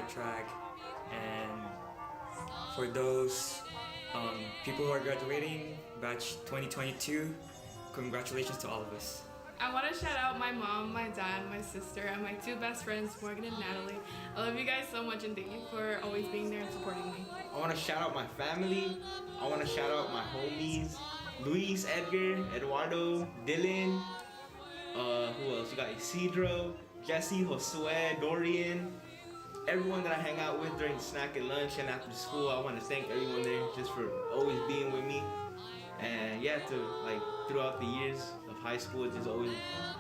right track. And for those people who are graduating, batch 2022, congratulations to all of us. I want to shout out my mom, my dad, my sister, and my two best friends, Morgan and Natalie. I love you guys so much and thank you for always being there and supporting me. I want to shout out my family. I want to shout out my homies, Luis, Edgar, Eduardo, Dylan. Who else? We got Isidro, Jesse, Josue, Dorian. Everyone that I hang out with during snack and lunch and after school. I want to thank everyone there just for always being with me. And yeah, throughout the years of high school, just always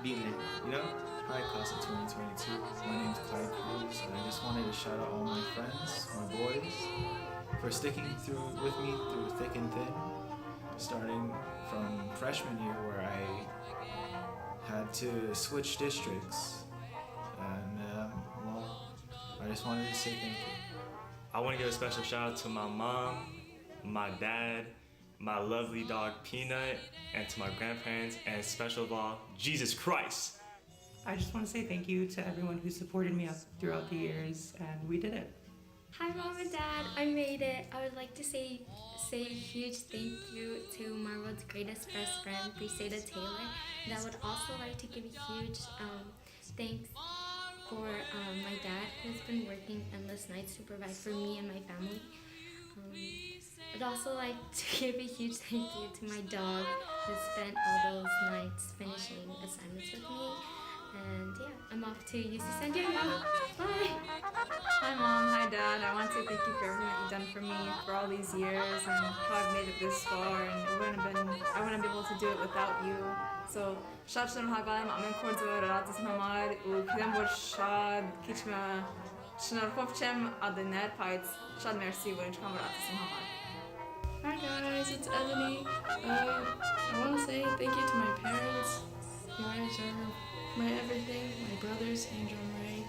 being there, you know? Hi, class of 2022. My name's Clyde Cruz, and I just wanted to shout out all my friends, my boys, for sticking with me through thick and thin, starting from freshman year where I had to switch districts, and well, I just wanted to say thank you. I want to give a special shout out to my mom, my dad, my lovely dog Peanut, and to my grandparents, and special of all, Jesus Christ. I just want to say thank you to everyone who supported me throughout the years, and we did it. Hi Mom and Dad, I made it. I would like to say a huge thank you to my world's greatest best friend, Briseda Taylor. And I would also like to give a huge thanks for my dad, who's been working endless nights to provide for me and my family. I'd also like to give a huge thank you to my dog, who spent all those nights finishing assignments with me. And yeah, I'm off to UC San Diego. Bye! Hi Mom, hi Dad. I want to thank you for everything that you've done for me for all these years and how I've made it this far, and I wouldn't be able to do it without you. So شاد شدم هقایم آمین کرد و رات اسم همار و کدام بر شاد کیچما شنرخوف چم آدنر پایت شاد مرسی و اینچ کام رات اسم همار. Hi guys, it's Eleni. I want to say thank you to my parents. You guys are my everything, my brothers, Angel and Ray.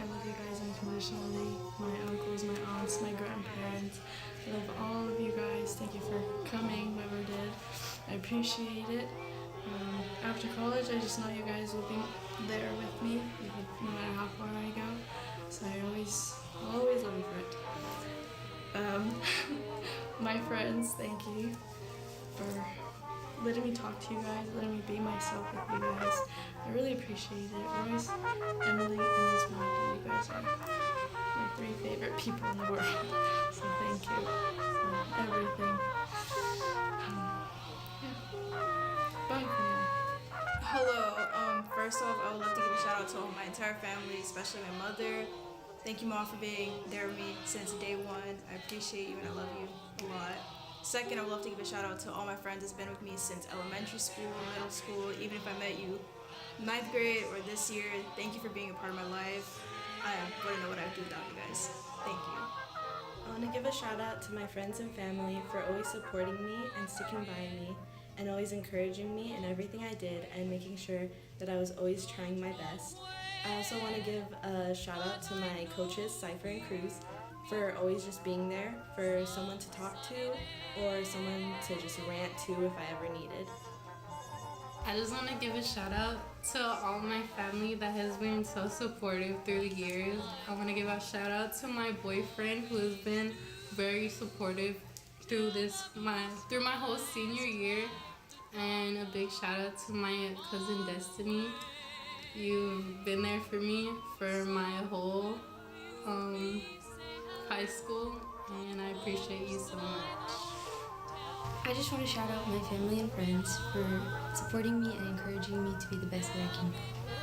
I love you guys unconditionally. My uncles, my aunts, my grandparents. I love all of you guys. Thank you for coming, whoever did. I appreciate it. After college, I just know you guys will be there with me, no matter how far I go. So I'll always love you for it. My friends, thank you for letting me talk to you guys, letting me be myself with you guys. I really appreciate it. Royce, Emily, and Ismail, you guys are my three favorite people in the world. So thank you for everything. Bye for now. Hello, first off, I would love to give a shout out to my entire family, especially my mother. Thank you, Mom, for being there with me since day one. I appreciate you and I love you a lot. Second, I would love to give a shout out to all my friends that's been with me since elementary school, middle school, even if I met you 9th grade or this year. Thank you for being a part of my life. I wouldn't know what I'd do without you guys. Thank you. I want to give a shout out to my friends and family for always supporting me and sticking by me and always encouraging me in everything I did and making sure that I was always trying my best. I also want to give a shout out to my coaches, Cypher and Cruz, for always just being there, for someone to talk to or someone to just rant to if I ever needed. I just want to give a shout out to all my family that has been so supportive through the years. I want to give a shout out to my boyfriend who has been very supportive through my whole senior year, and a big shout out to my cousin Destiny. You've been there for me for my whole high school, and I appreciate you so much. I just want to shout out my family and friends for supporting me and encouraging me to be the best that I can be.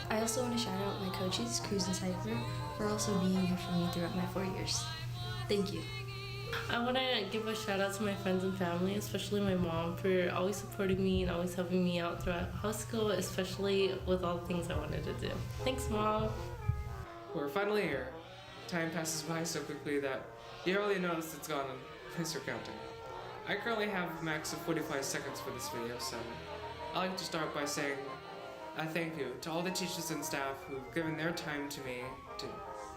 I also want to shout out my coaches, Cruz and Cypher, for also being here for me throughout my 4 years. Thank you. I want to give a shout out to my friends and family, especially my mom, for always supporting me and always helping me out throughout high school, especially with all the things I wanted to do. Thanks, Mom. We're finally here. Time passes by so quickly that you hardly notice it's gone unless you're counting. I currently have a max of 45 seconds for this video, so I'd like to start by saying a thank you to all the teachers and staff who've given their time to me, to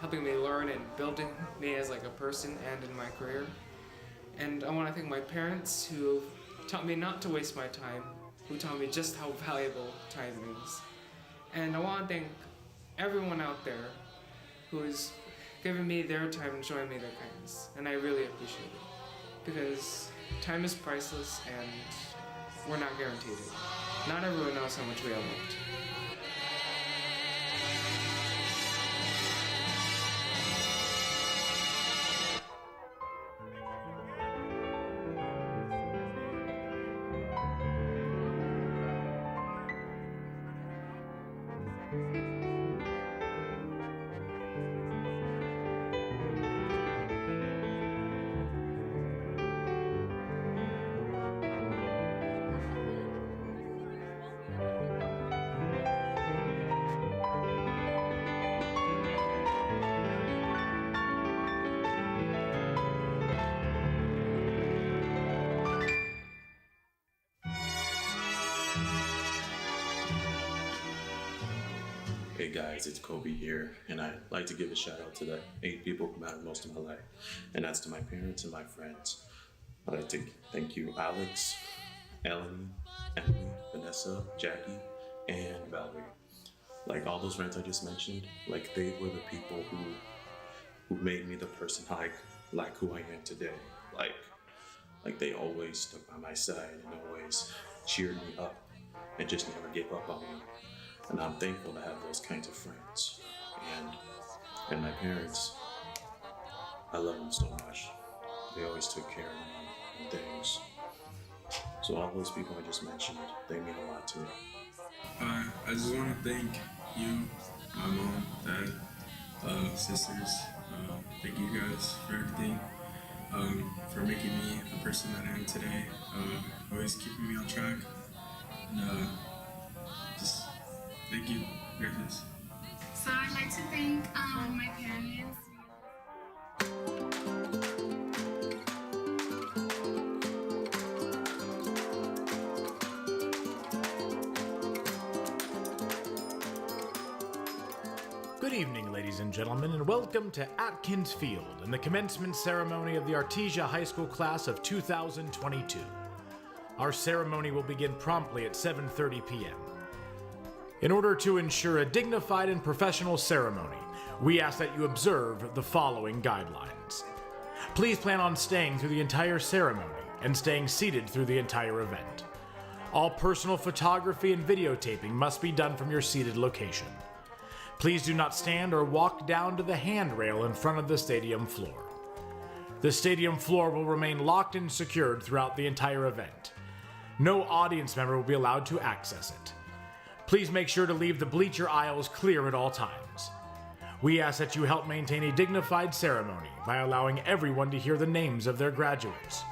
helping me learn and building me as like a person and in my career. And I want to thank my parents who taught me not to waste my time, who taught me just how valuable time is. And I want to thank everyone out there who is giving me their time and showing me their kindness. And I really appreciate it. Because time is priceless and we're not guaranteed it. Not everyone knows how much we are loved. Hey guys, it's Kobe here, and I'd like to give a shout out to the 8 people who matter most in my life, and that's to my parents and my friends. I'd like to thank you, Alex, Ellen, Emily, Vanessa, Jackie, and Valerie. Like all those friends I just mentioned, like they were the people who made me the person like who I am today. Like they always stuck by my side and always cheered me up and just never gave up on me. And I'm thankful to have those kinds of friends. And my parents, I love them so much. They always took care of me and things. So all those people I just mentioned, they mean a lot to me. I just want to thank you, my mom, dad, sisters. Thank you guys for everything, for making me the person that I am today, always keeping me on track, and just thank you. Gracias. So I'd like to thank my parents. Good evening, ladies and gentlemen, and welcome to Atkins Field and the commencement ceremony of the Artesia High School class of 2022. Our ceremony will begin promptly at 7:30 p.m. In order to ensure a dignified and professional ceremony, we ask that you observe the following guidelines. Please plan on staying through the entire ceremony and staying seated through the entire event. All personal photography and videotaping must be done from your seated location. Please do not stand or walk down to the handrail in front of the stadium floor. The stadium floor will remain locked and secured throughout the entire event. No audience member will be allowed to access it. Please make sure to leave the bleacher aisles clear at all times. We ask that you help maintain a dignified ceremony by allowing everyone to hear the names of their graduates.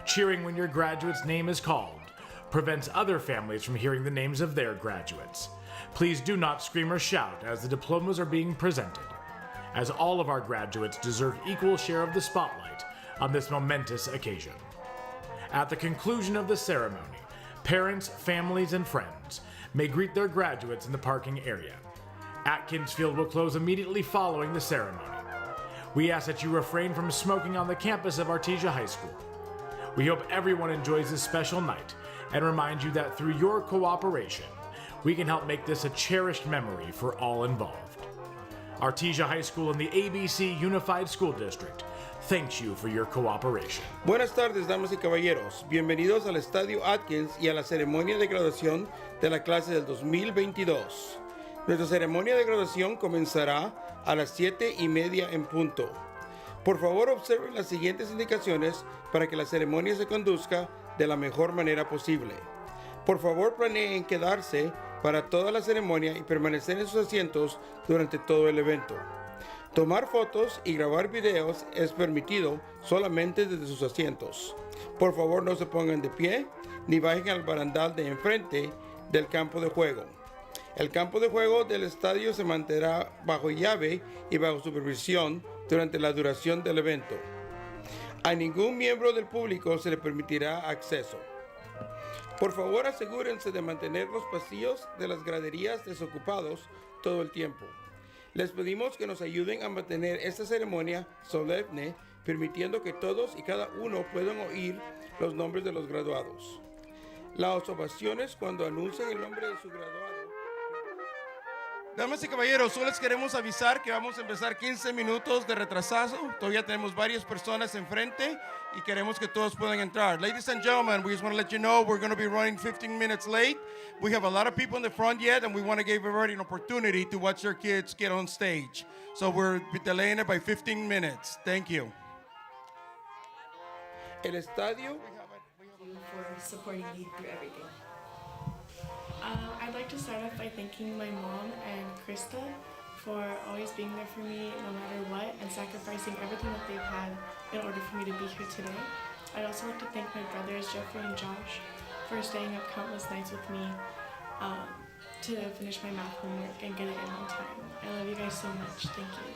Cheering when your graduate's name is called prevents other families from hearing the names of their graduates. Please do not scream or shout as the diplomas are being presented, as all of our graduates deserve equal share of the spotlight on this momentous occasion. At the conclusion of the ceremony, parents, families, and friends may greet their graduates in the parking area. Atkins Field will close immediately following the ceremony. We ask that you refrain from smoking on the campus of Artesia High School. We hope everyone enjoys this special night and remind you that through your cooperation, we can help make this a cherished memory for all involved. Artesia High School and the ABC Unified School District thanks you for your cooperation. Buenas tardes, damas y caballeros. Bienvenidos al Estadio Atkins y a la ceremonia de graduación de la clase del 2022. Nuestra ceremonia de graduación comenzará a las 7:30 en punto. Por favor, observen las siguientes indicaciones para que la ceremonia se conduzca de la mejor manera posible. Por favor, planeen quedarse para toda la ceremonia y permanecer en sus asientos durante todo el evento. Tomar fotos y grabar videos es permitido solamente desde sus asientos. Por favor, no se pongan de pie ni bajen al barandal de enfrente del campo de juego. El campo de juego del estadio se mantendrá bajo llave y bajo supervisión durante la duración del evento. A ningún miembro del público se le permitirá acceso. Por favor, asegúrense de mantener los pasillos de las graderías desocupados todo el tiempo. Les pedimos que nos ayuden a mantener esta ceremonia solemne, permitiendo que todos y cada uno puedan oír los nombres de los graduados. Las ovaciones cuando anuncien el nombre de su graduado. Damas y caballeros, solo les queremos avisar que vamos a empezar 15 minutos de retrasazo. Todavía tenemos varias personas enfrente y queremos que todos puedan entrar. Ladies and gentlemen, we just want to let you know we're going to be running 15 minutes late. We have a lot of people in the front yet, and we want to give everybody an opportunity to watch their kids get on stage. So we're delaying it by 15 minutes. Thank you. El estadio. For supporting me through everything. I'd like to start off by thanking my mom and Krista for always being there for me no matter what and sacrificing everything that they've had in order for me to be here today. I'd also like to thank my brothers Jeffrey and Josh for staying up countless nights with me to finish my math homework and get it in on time. I love you guys so much. Thank you.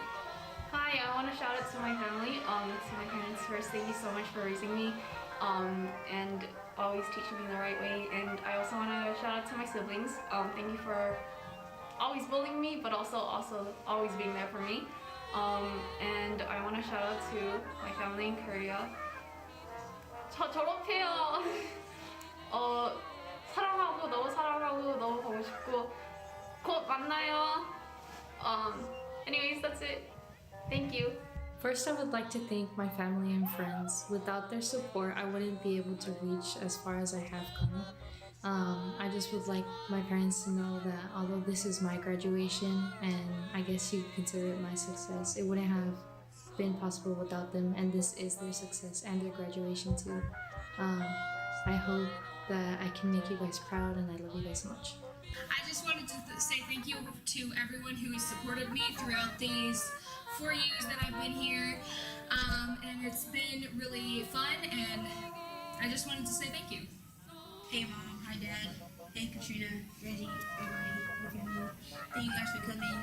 Hi, I want to shout out to my family, to my parents first. Thank you so much for raising me and always teaching me the right way. And I also want to shout out to my siblings. Thank you for always bullying me, but also always being there for me. And I want to shout out to my family in Korea. 저 졸업해요. 사랑하고 너무 보고 싶고 곧 만나요. Anyways, that's it. Thank you. First, I would like to thank my family and friends. Without their support, I wouldn't be able to reach as far as I have come. I just would like my parents to know that although this is my graduation and I guess you consider it my success, it wouldn't have been possible without them, and this is their success and their graduation too. I hope that I can make you guys proud, and I love you guys so much. I just wanted to say thank you to everyone who has supported me throughout these 4 years that I've been here, and it's been really fun, and I just wanted to say thank you. Hey Mom, hi Dad, hey Katrina, Reggie, everybody, my family. Thank you guys for coming.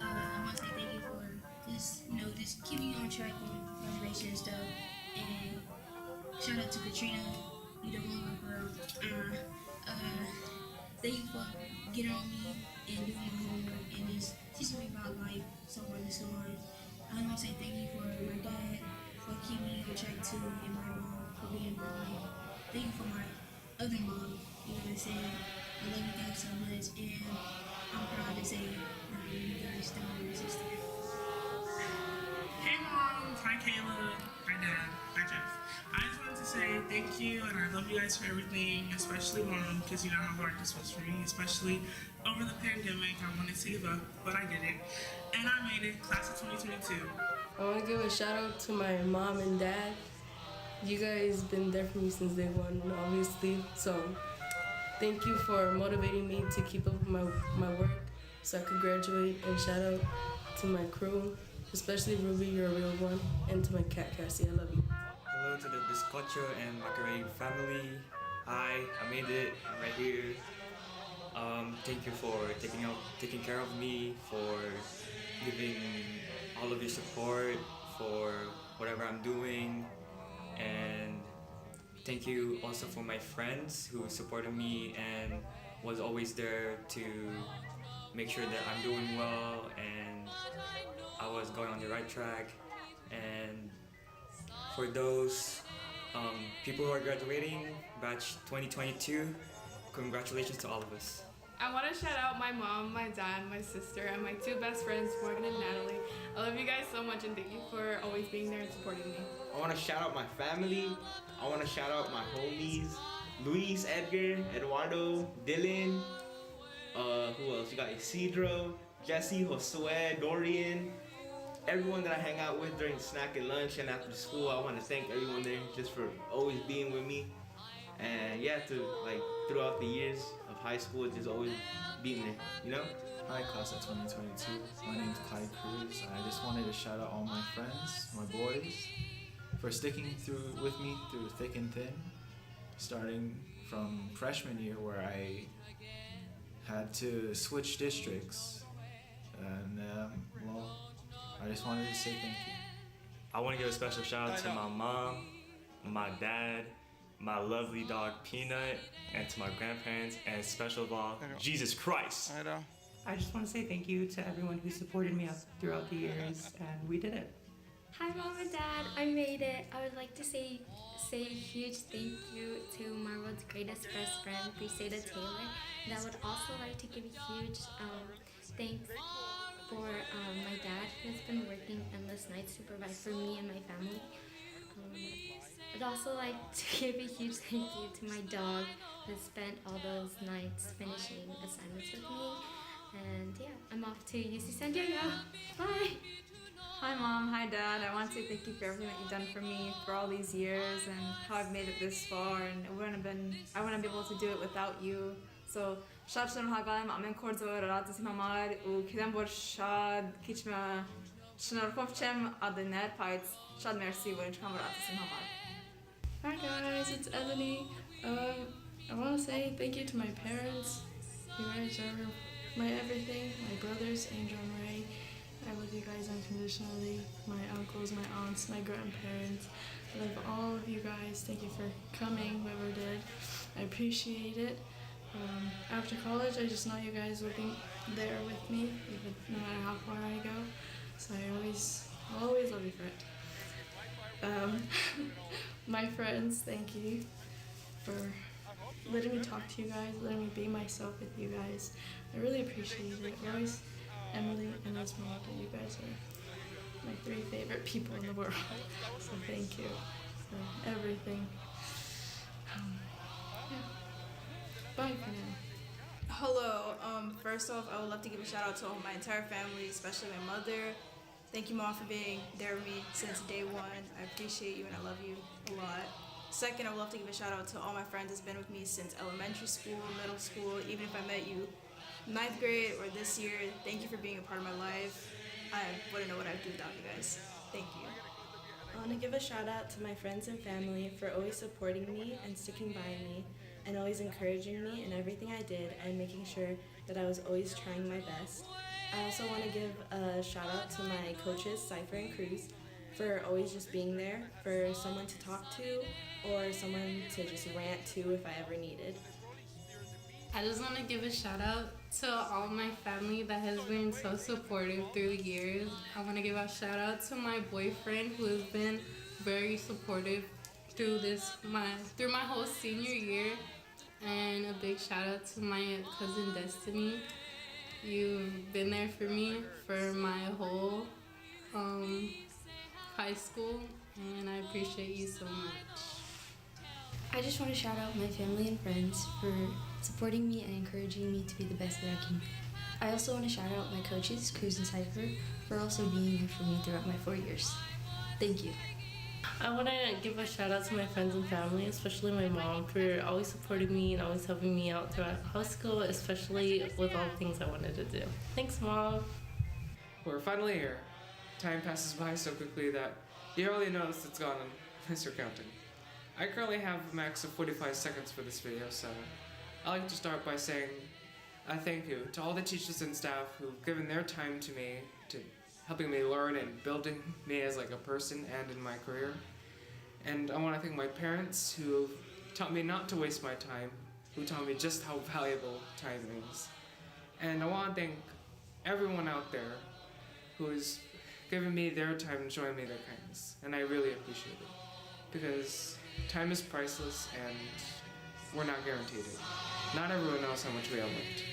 I want to say thank you for just keeping you on track on graduation and stuff. And shout out to Katrina, you the one girl. Thank you for getting on me and doing my homework and just teaching me about life, so on and so on. I want to say thank you for my dad for keeping me on track too, and my mom for being my life. Thank you for my other mom, you know what I'm saying? I love you guys so much, and I'm proud to say that you guys still my sister. Hey Mom, hi Kayla, hi Dad, hi Jeff. I just wanted to say thank you, and I love you guys for everything, especially Mom, because you know how hard this was for me, especially over the pandemic. I wanted to give up, but I did it, and I made it, class of 2022. I want to give a shout out to my mom and dad. You guys been there for me since day one, obviously, so thank you for motivating me to keep up with my work so I could graduate, and shout out to my crew, especially Ruby, you're a real one, and to my cat Cassie, I love you. Hello to the Biscocho and Macaroni family. Hi, I made it. I'm right here. Thank you for taking care of me, for giving all of your support for whatever I'm doing, and thank you also for my friends who supported me and was always there to make sure that I'm doing well and I was going on the right track. And for those people who are graduating, batch 2022, congratulations to all of us. I want to shout out my mom, my dad, my sister, and my two best friends, Morgan and Natalie. I love you guys so much, and thank you for always being there and supporting me. I want to shout out my family. I want to shout out my homies, Luis, Edgar, Eduardo, Dylan. Who else? You got Isidro, Jesse, Josue, Dorian. Everyone that I hang out with during snack and lunch and after school. I want to thank everyone there just for always being with me. And yeah, throughout the years of high school, just always being there, you know? Hi, class of 2022. My name's Clyde Cruz. I just wanted to shout out all my friends, my boys, for sticking with me through thick and thin, starting from freshman year where I had to switch districts. And, I just wanted to say thank you. I want to give a special shout out to my mom, my dad, my lovely dog Peanut, and to my grandparents, and special of all, Jesus Christ. I just want to say thank you to everyone who supported me throughout the years, and we did it. Hi Mom and Dad, I made it. I would like to say a huge thank you to my world's greatest best friend, Briseda Taylor. And I would also like to give a huge thanks for my dad, who has been working endless nights to provide for me and my family. I'd also like to give a huge thank you to my dog, who has spent all those nights finishing assignments with me. And yeah, I'm off to UC San Diego. Bye! Hi Mom, hi Dad. I want to thank you for everything that you've done for me for all these years and how I've made it this far, and I wouldn't be able to do it without you. So شاد شدم هاگایم آمین کردزور راد زیم همار و کدام بر شاد کیچ ما شنرکوف چم آدنر پایت شاد مرسی و اینچ کام راد زیم همار. Hi guys, it's Ebony. I want to say thank you to my parents. You guys are my everything. My brothers, Angel and Ray. I love you guys unconditionally. My uncles, my aunts, my grandparents. I love all of you guys. Thank you for coming, whoever did. I appreciate it. After college, I just know you guys will be there with me, even no matter how far I go. So I'll always love you for it. My friends, thank you for letting me talk to you guys, letting me be myself with you guys. I really appreciate it. Royce, Emily, and Esmeralda, you guys are my 3 favorite people in the world. So thank you for everything. Yeah. Bye for now. Hello. First off, I would love to give a shout out to my entire family, especially my mother. Thank you, Mom, for being there with me since day one. I appreciate you and I love you a lot. Second, I would love to give a shout out to all my friends that's been with me since elementary school, middle school, even if I met you 9th grade or this year. Thank you for being a part of my life. I wouldn't know what I'd do without you guys. Thank you. I want to give a shout out to my friends and family for always supporting me and sticking by me and always encouraging me in everything I did and making sure that I was always trying my best. I also want to give a shout out to my coaches, Cypher and Cruz, for always just being there, for someone to talk to or someone to just rant to if I ever needed. I just want to give a shout out to all my family that has been so supportive through the years. I want to give a shout out to my boyfriend, who has been very supportive through my whole senior year. And a big shout out to my cousin Destiny. You've been there for me for my whole high school, and I appreciate you so much. I just want to shout out my family and friends for supporting me and encouraging me to be the best that I can be. I also want to shout out my coaches, Cruz and Cypher, for also being there for me throughout my 4 years. Thank you. I want to give a shout out to my friends and family, especially my mom, for always supporting me and always helping me out throughout high school, especially with all the things I wanted to do. Thanks, Mom. We're finally here. Time passes by so quickly that you hardly notice it's gone unless you're counting. I currently have a max of 45 seconds for this video, so I'd like to start by saying a thank you to all the teachers and staff who've given their time to me, to helping me learn and building me as like a person and in my career. And I want to thank my parents who taught me not to waste my time, who taught me just how valuable time is. And I want to thank everyone out there who's given me their time and showing me their kindness. And I really appreciate it, because time is priceless and we're not guaranteed it. Not everyone knows how much we are loved.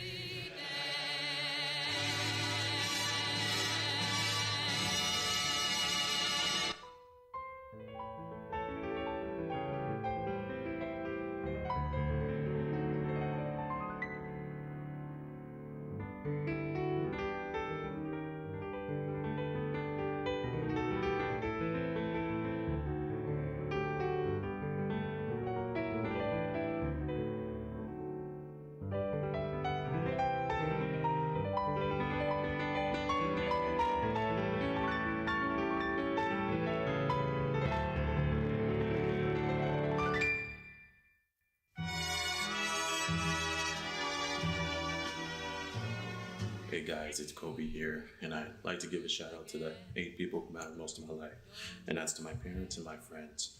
Hey guys, it's Kobe here, and I'd like to give a shout out to the 8 people who matter most in my life, and that's to my parents and my friends.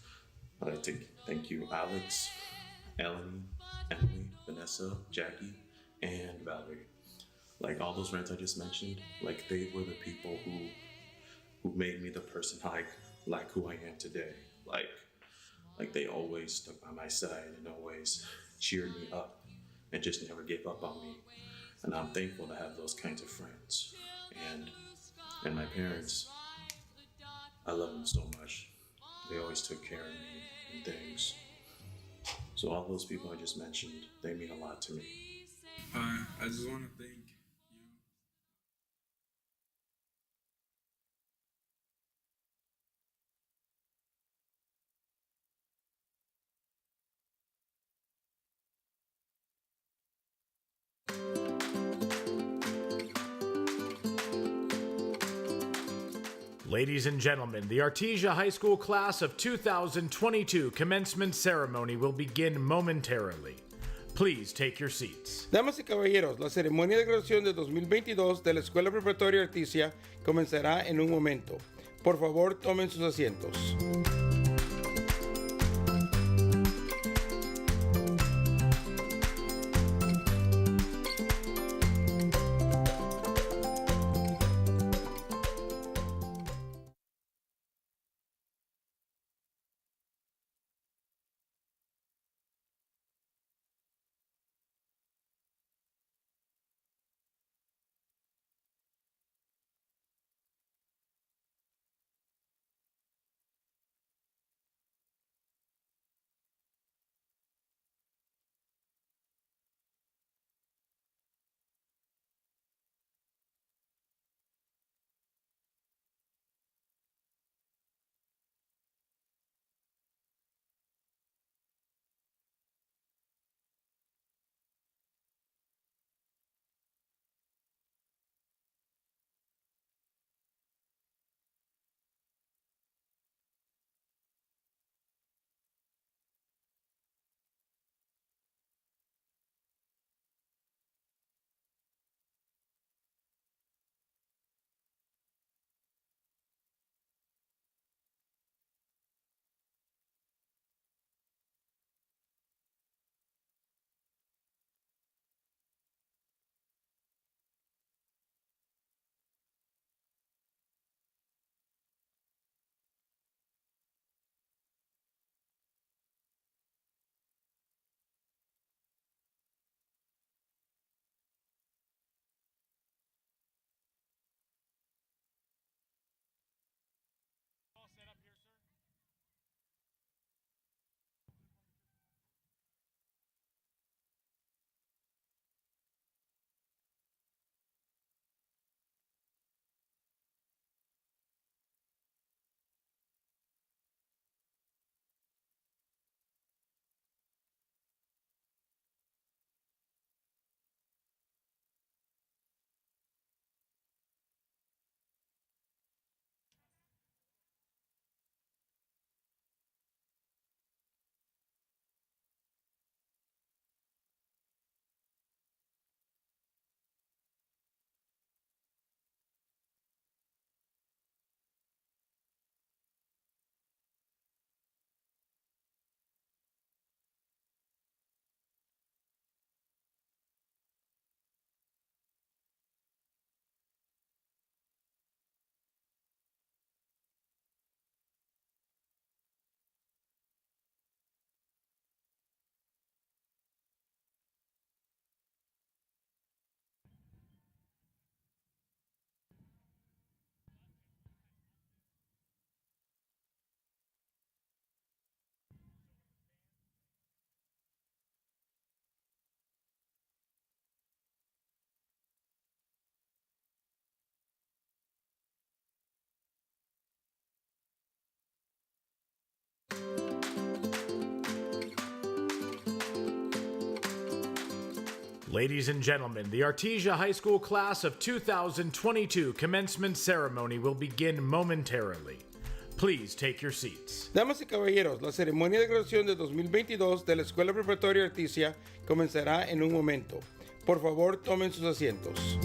I'd like to thank you, Alex, Eleni, Emily, Vanessa, Jackie, and Valerie. Like all those friends I just mentioned, like they were the people who made me the person like who I am today. Like they always stuck by my side and always cheered me up and just never gave up on me. And I'm thankful to have those kinds of friends. And and my parents, I love them so much. They always took care of me and things. So all those people I just mentioned, they mean a lot to me. I just want to thank you. Ladies and gentlemen, the Artesia High School class of 2022 commencement ceremony will begin momentarily. Please take your seats. Damas y caballeros, la ceremonia de graduación de 2022 de la Escuela Preparatoria Artesia comenzará en un momento. Por favor, tomen sus asientos. Ladies and gentlemen, the Artesia High School class of 2022 commencement ceremony will begin momentarily. Please take your seats. Damas y caballeros, la ceremonia de graduación de 2022 de la Escuela Preparatoria Artesia comenzará en un momento. Por favor, tomen sus asientos.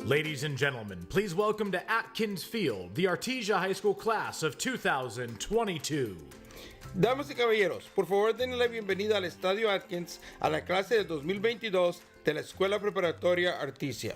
Ladies and gentlemen, please welcome to Atkins Field, the Artesia High School class of 2022. Damas y caballeros, por favor denle la bienvenida al Estadio Atkins a la clase de 2022 de la Escuela Preparatoria Artesia.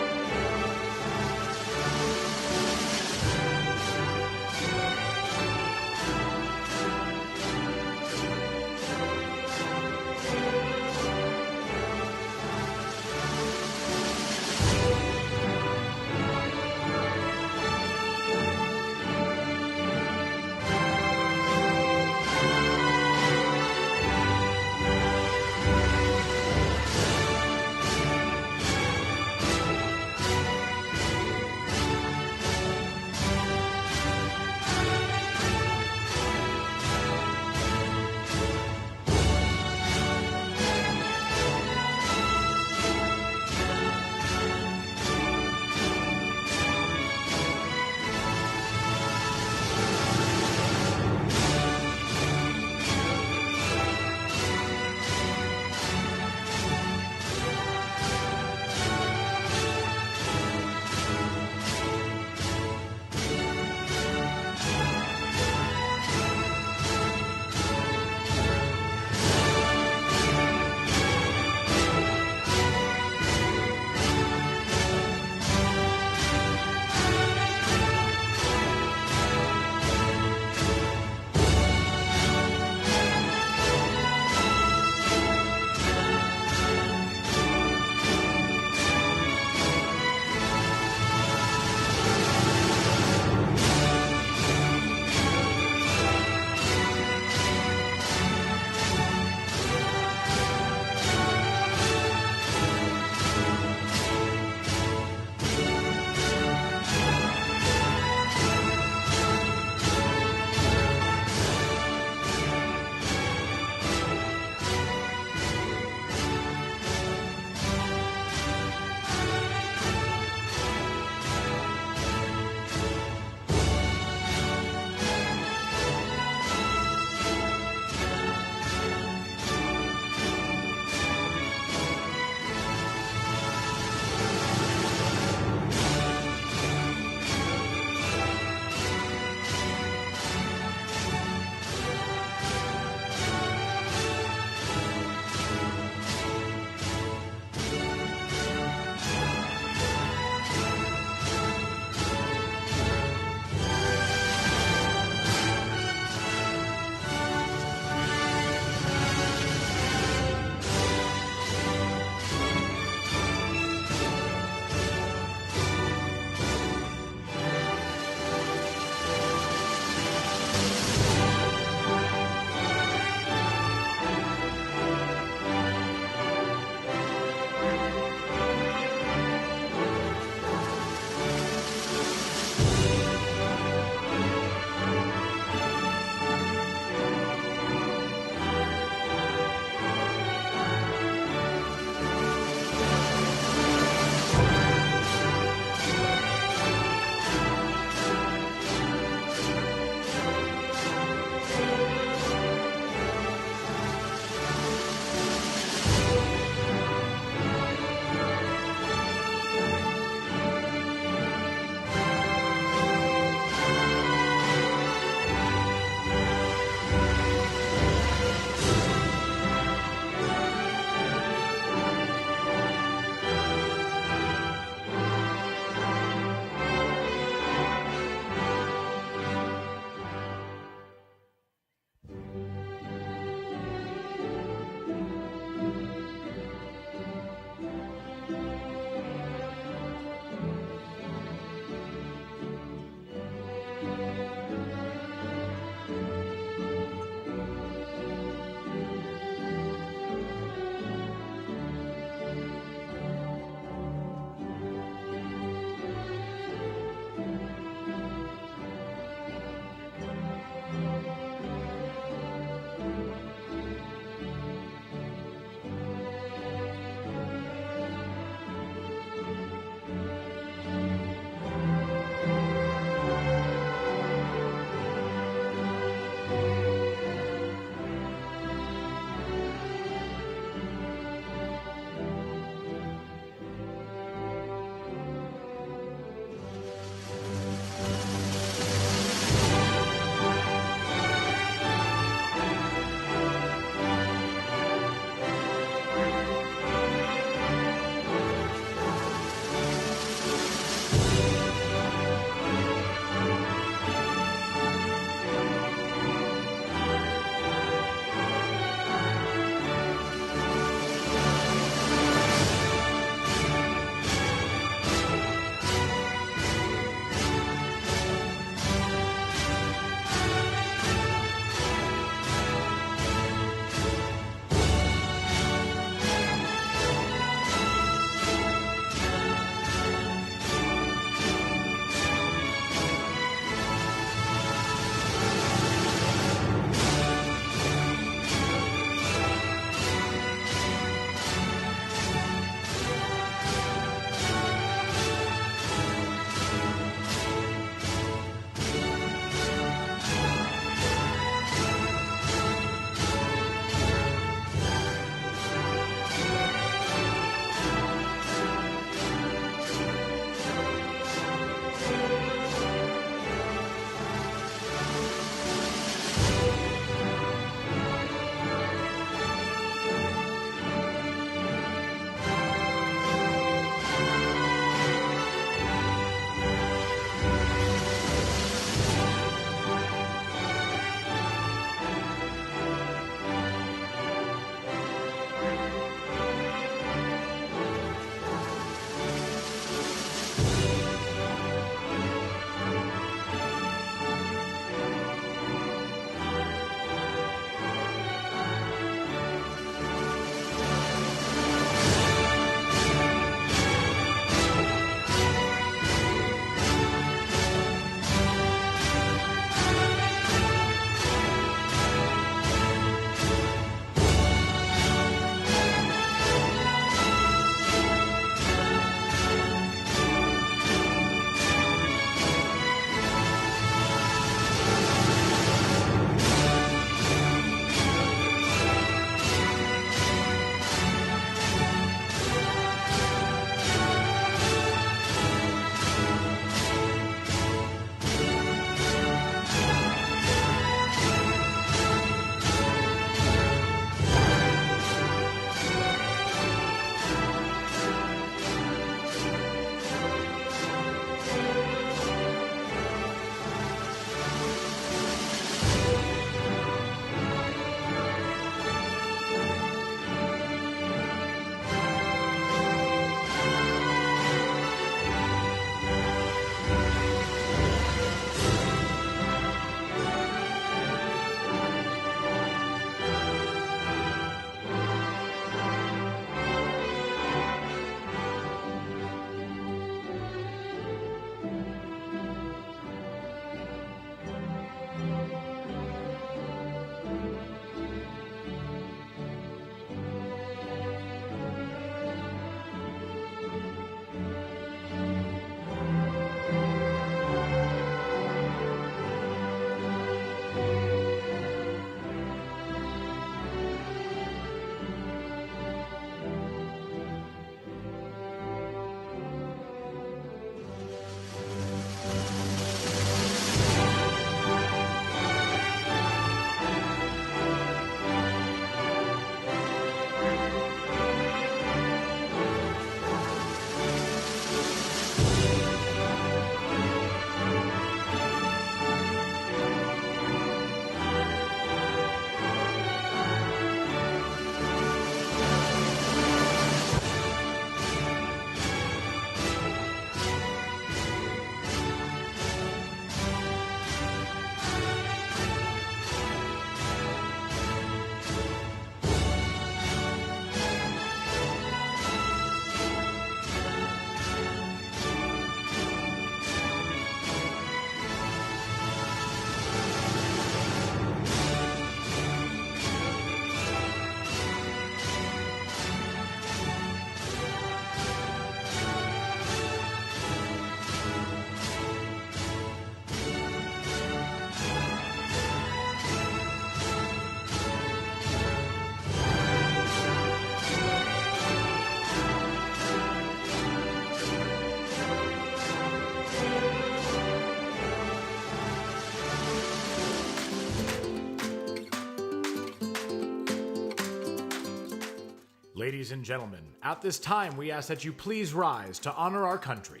Ladies and gentlemen, at this time we ask that you please rise to honor our country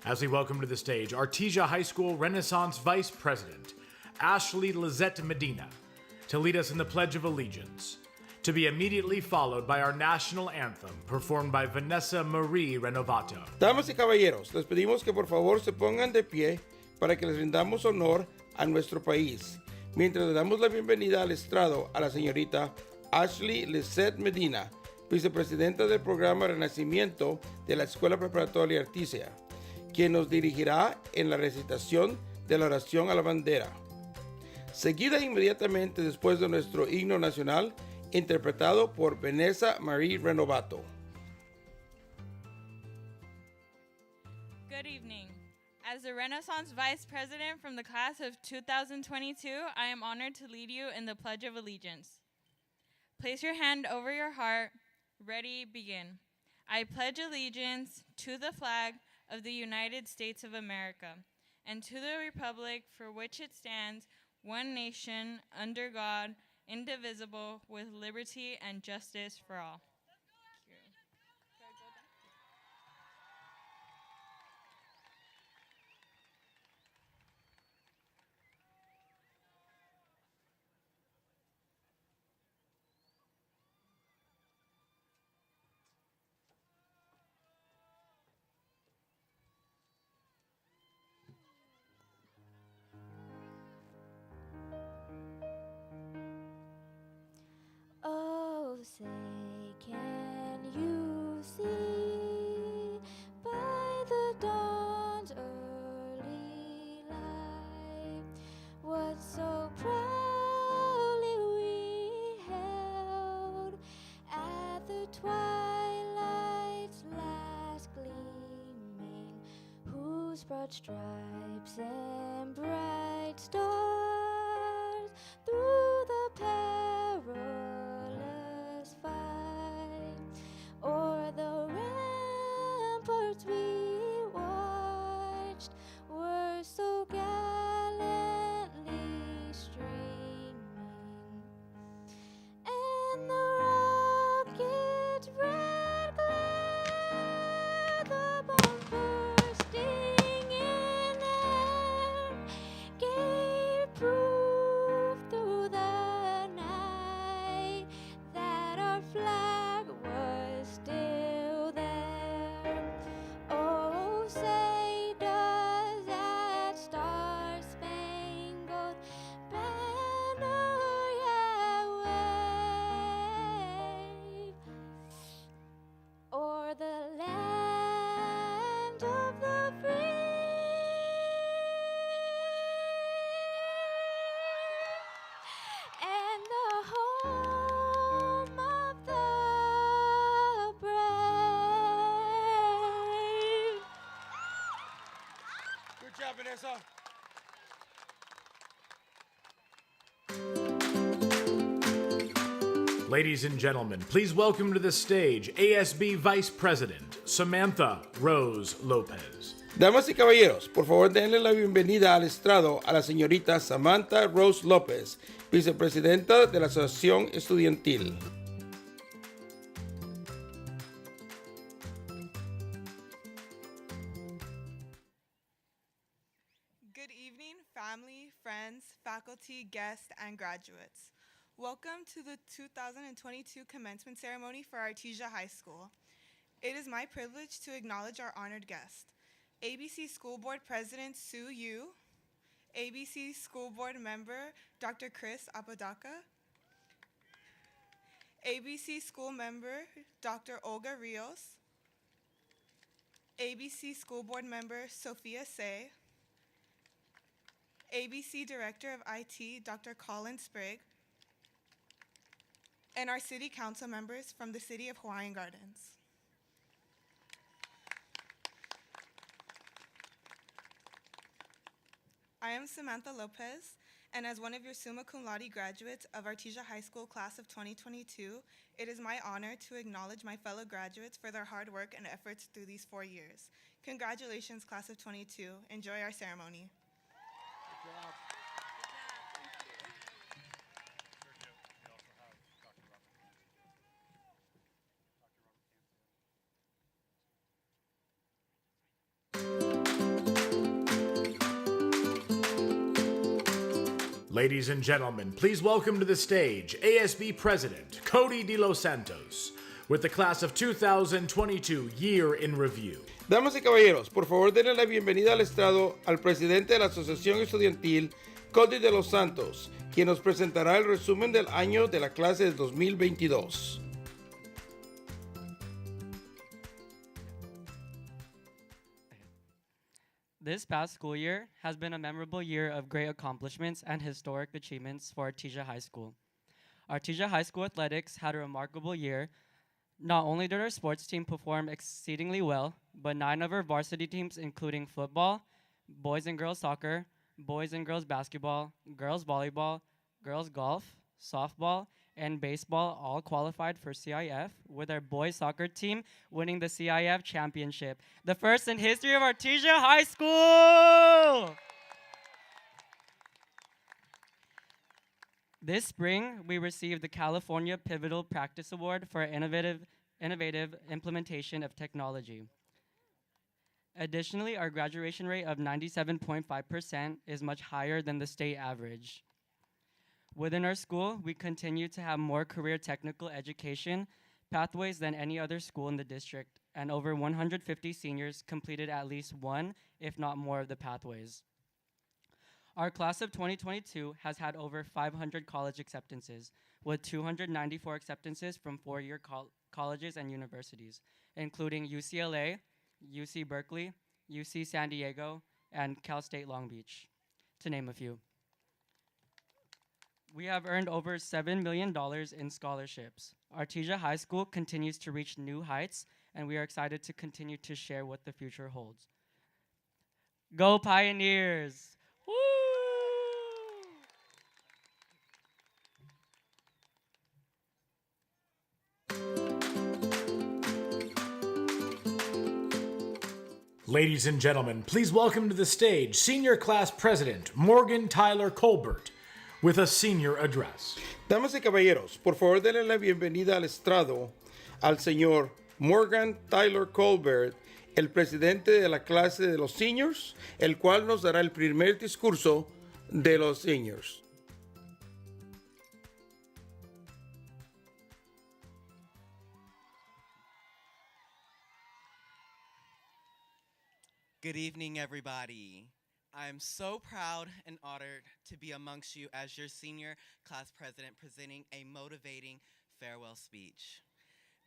as we welcome to the stage Artesia High School Renaissance Vice President, Ashley Lizette Medina, to lead us in the Pledge of Allegiance, to be immediately followed by our national anthem performed by Vanessa Marie Renovato. Damas y caballeros, les pedimos que por favor se pongan de pie para que les rindamos honor a nuestro país, mientras le damos la bienvenida al estrado a la señorita Ashley Lizette Medina, vicepresidenta del programa Renacimiento de la Escuela Preparatoria Artesia, quien nos dirigirá en la recitación de la oración a la bandera, seguida inmediatamente después de nuestro himno nacional, interpretado por Vanessa Marie Renovato. Good evening. As the Renaissance Vice President from the class of 2022, I am honored to lead you in the Pledge of Allegiance. Place your hand over your heart. Ready, begin. I pledge allegiance to the flag of the United States of America and to the republic for which it stands, one nation, under God, indivisible, with liberty and justice for all. Oh, say, can you see by the dawn's early light what so proudly we held at the twilight's last gleaming, whose broad stripes and bright stars through the perilous fight o'er the ramparts we watched were so gallantly streaming, and the rocket's red glare, the bomb bursting in air, gave proof through the night that our flag was still there. Oh, say does that star-spangled banner yet wave o'er the land of the free and the home of the brave. Good job, Vanessa. Ladies and gentlemen, please welcome to the stage ASB Vice President, Samantha Rose Lopez. Damas y caballeros, por favor denle la bienvenida al estrado a la señorita Samantha Rose López, vicepresidenta de la Asociación Estudiantil. Good evening, family, friends, faculty, guests, and graduates. Welcome to the 2022 commencement ceremony for Artesia High School. It is my privilege to acknowledge our honored guest, ABC School Board President Sue Yu, ABC School Board Member Dr. Chris Apodaca, ABC School Member Dr. Olga Rios, ABC School Board Member Sophia Say, ABC Director of IT Dr. Colin Sprigg, and our City Council members from the City of Hawaiian Gardens. I am Samantha Lopez, and as one of your summa cum laude graduates of Artesia High School class of 2022, it is my honor to acknowledge my fellow graduates for their hard work and efforts through these 4 years. Congratulations, class of 22. Enjoy our ceremony. Ladies and gentlemen, please welcome to the stage ASB President Cody De Los Santos with the class of 2022 Year in Review. Damas y caballeros, por favor denle la bienvenida al estrado al presidente de la Asociación Estudiantil, Cody De Los Santos, quien nos presentará el resumen del año de la clase del 2022. This past school year has been a memorable year of great accomplishments and historic achievements for Artesia High School. Artesia High School athletics had a remarkable year. Not only did our sports team perform exceedingly well, but 9 of our varsity teams, including football, boys and girls soccer, boys and girls basketball, girls volleyball, girls golf, softball, and baseball all qualified for CIF, with our boys soccer team winning the CIF championship, the first in history of Artesia High School! This spring, we received the California Pivotal Practice Award for innovative implementation of technology. Additionally, our graduation rate of 97.5% is much higher than the state average. Within our school, we continue to have more career technical education pathways than any other school in the district, and over 150 seniors completed at least one, if not more, of the pathways. Our class of 2022 has had over 500 college acceptances, with 294 acceptances from four-year colleges and universities, including UCLA, UC Berkeley, UC San Diego, and Cal State Long Beach, to name a few. We have earned over $7 million in scholarships. Artesia High School continues to reach new heights, and we are excited to continue to share what the future holds. Go Pioneers! Woo! Ladies and gentlemen, please welcome to the stage Senior Class President Morgan Tyler Colbert with a senior address. Damas y caballeros, por favor denle la bienvenida al estrado al señor Morgan Tyler Colbert, el presidente de la clase de los seniors, el cual nos dará el primer discurso de los seniors. Good evening, everybody. I'm so proud and honored to be amongst you as your senior class president presenting a motivating farewell speech.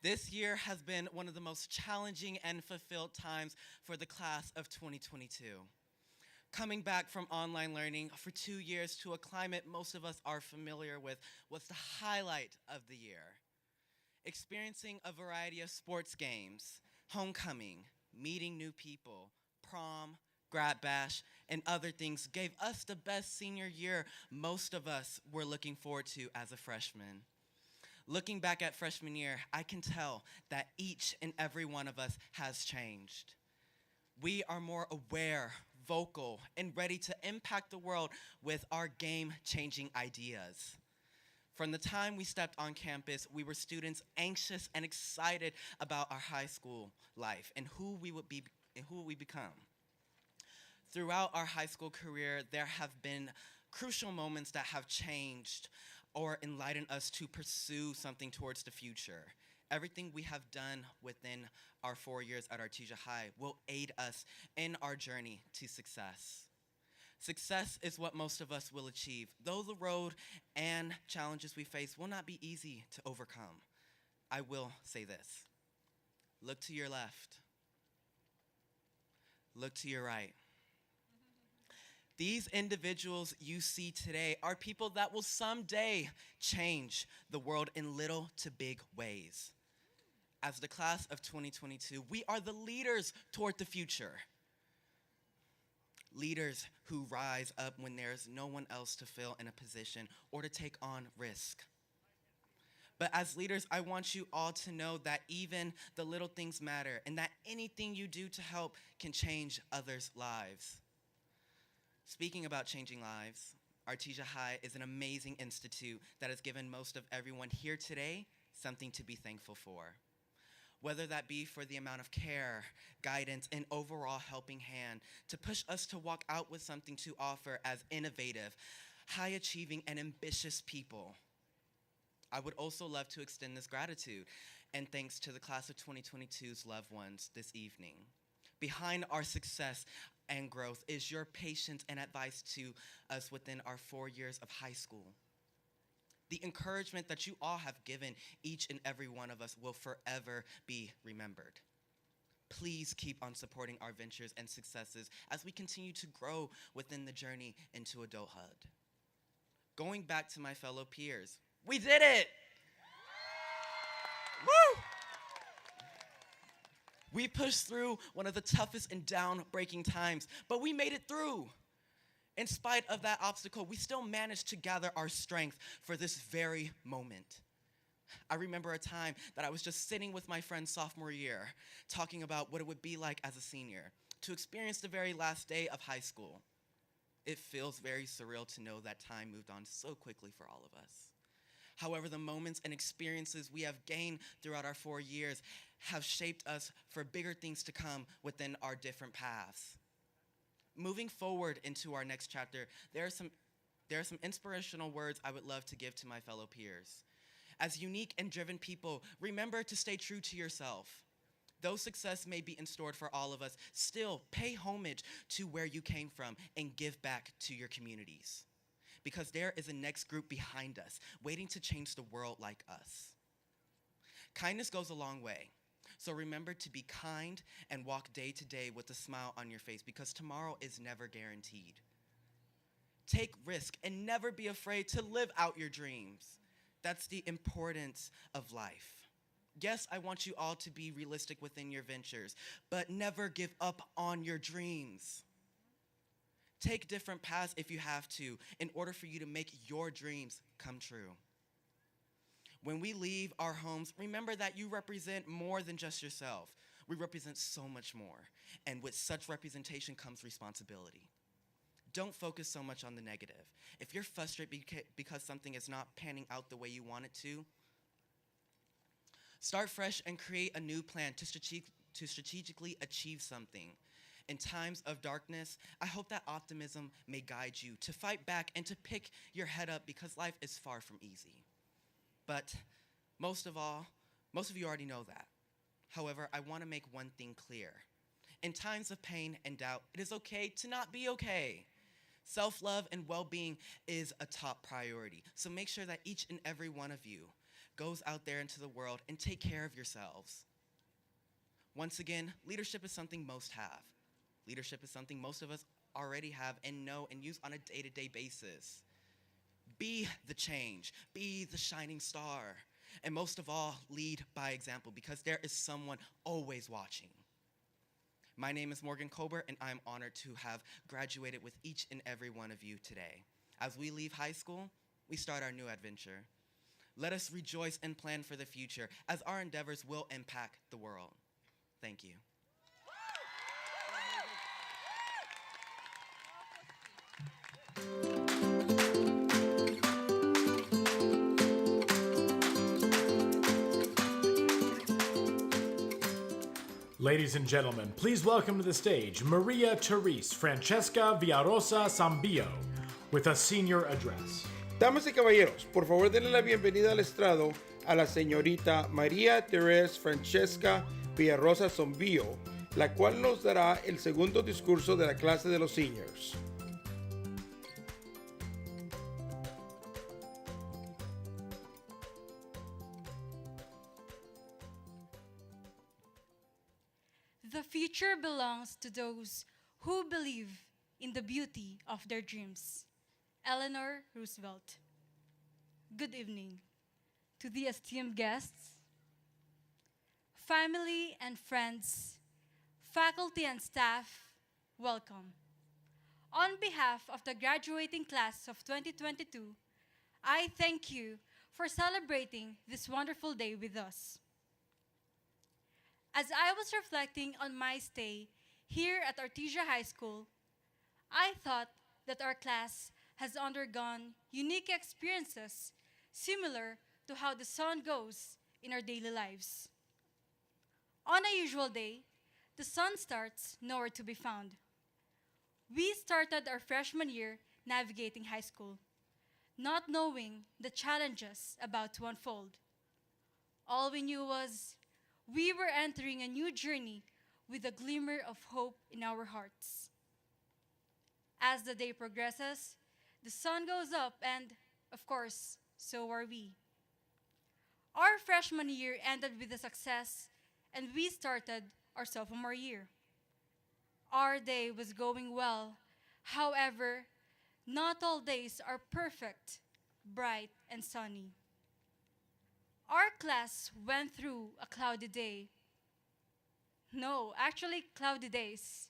This year has been one of the most challenging and fulfilled times for the class of 2022. Coming back from online learning for 2 years to a climate most of us are familiar with was the highlight of the year. Experiencing a variety of sports games, homecoming, meeting new people, prom, grad bash, and other things gave us the best senior year most of us were looking forward to as a freshman. Looking back at freshman year, I can tell that each and every one of us has changed. We are more aware, vocal, and ready to impact the world with our game-changing ideas. From the time we stepped on campus, we were students anxious and excited about our high school life and who we would become. Throughout our high school career, there have been crucial moments that have changed or enlightened us to pursue something towards the future. Everything we have done within our 4 years at Artesia High will aid us in our journey to success. Success is what most of us will achieve, though the road and challenges we face will not be easy to overcome. I will say this. Look to your left. Look to your right. These individuals you see today are people that will someday change the world in little to big ways. As the class of 2022, we are the leaders toward the future. Leaders who rise up when there's no one else to fill in a position or to take on risk. But as leaders, I want you all to know that even the little things matter and that anything you do to help can change others' lives. Speaking about changing lives, Artesia High is an amazing institute that has given most of everyone here today something to be thankful for. Whether that be for the amount of care, guidance, and overall helping hand to push us to walk out with something to offer as innovative, high achieving, and ambitious people. I would also love to extend this gratitude and thanks to the class of 2022's loved ones this evening. Behind our success and growth is your patience and advice to us within our 4 years of high school. The encouragement that you all have given each and every one of us will forever be remembered. Please keep on supporting our ventures and successes as we continue to grow within the journey into adulthood. Going back to my fellow peers, we did it! Woo! We pushed through one of the toughest and down-breaking times, but we made it through. In spite of that obstacle, we still managed to gather our strength for this very moment. I remember a time that I was just sitting with my friends sophomore year, talking about what it would be like as a senior, to experience the very last day of high school. It feels very surreal to know that time moved on so quickly for all of us. However, the moments and experiences we have gained throughout our 4 years have shaped us for bigger things to come within our different paths. Moving forward into our next chapter, there are some inspirational words I would love to give to my fellow peers. As unique and driven people, remember to stay true to yourself. Though success may be in store for all of us, still pay homage to where you came from and give back to your communities. Because there is a next group behind us, waiting to change the world like us. Kindness goes a long way. So remember to be kind and walk day to day with a smile on your face, because tomorrow is never guaranteed. Take risk and never be afraid to live out your dreams. That's the importance of life. Yes, I want you all to be realistic within your ventures, but never give up on your dreams. Take different paths if you have to, in order for you to make your dreams come true. When we leave our homes, remember that you represent more than just yourself. We represent so much more. And with such representation comes responsibility. Don't focus so much on the negative. If you're frustrated because something is not panning out the way you want it to, start fresh and create a new plan to strategically achieve something. In times of darkness, I hope that optimism may guide you to fight back and to pick your head up, because life is far from easy. But most of you already know that. However, I want to make one thing clear. In times of pain and doubt, it is okay to not be okay. Self-love and well-being is a top priority. So make sure that each and every one of you goes out there into the world and take care of yourselves. Once again, leadership is something most have. Leadership is something most of us already have and know and use on a day-to-day basis. Be the change, be the shining star, and most of all, lead by example, because there is someone always watching. My name is Morgan Colbert, and I'm honored to have graduated with each and every one of you today. As we leave high school, we start our new adventure. Let us rejoice and plan for the future, as our endeavors will impact the world. Thank you. Ladies and gentlemen, please welcome to the stage Maria Therese Francesca Villarosa Zambillo with a senior address. Damas y caballeros, por favor denle la bienvenida al estrado a la señorita María Teresa Francesca Villarosa Zambillo, la cual nos dará el segundo discurso de la clase de los seniors. The future belongs to those who believe in the beauty of their dreams. Eleanor Roosevelt. Good evening to the esteemed guests, family and friends, faculty and staff, welcome. On behalf of the graduating class of 2022, I thank you for celebrating this wonderful day with us. As I was reflecting on my stay here at Artesia High School, I thought that our class has undergone unique experiences similar to how the sun goes in our daily lives. On a usual day, the sun starts nowhere to be found. We started our freshman year navigating high school. not knowing the challenges about to unfold. All we knew was we were entering a new journey with a glimmer of hope in our hearts. As the day progresses, the sun goes up, and, of course, so are we. Our freshman year ended with a success, and we started our sophomore year. Our day was going well. However, not all days are perfect, bright, and sunny. Our class went through a cloudy day. No, actually, cloudy days,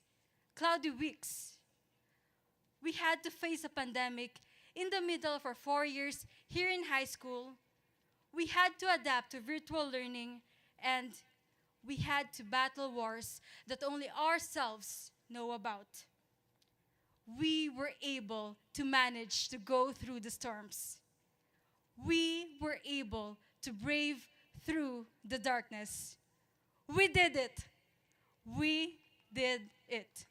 cloudy weeks. We had to face a pandemic in the middle of our 4 years here in high school. We had to adapt to virtual learning, and we had to battle wars that only ourselves know about. We were able to manage to go through the storms. We were able to brave through the darkness. We did it. We did it.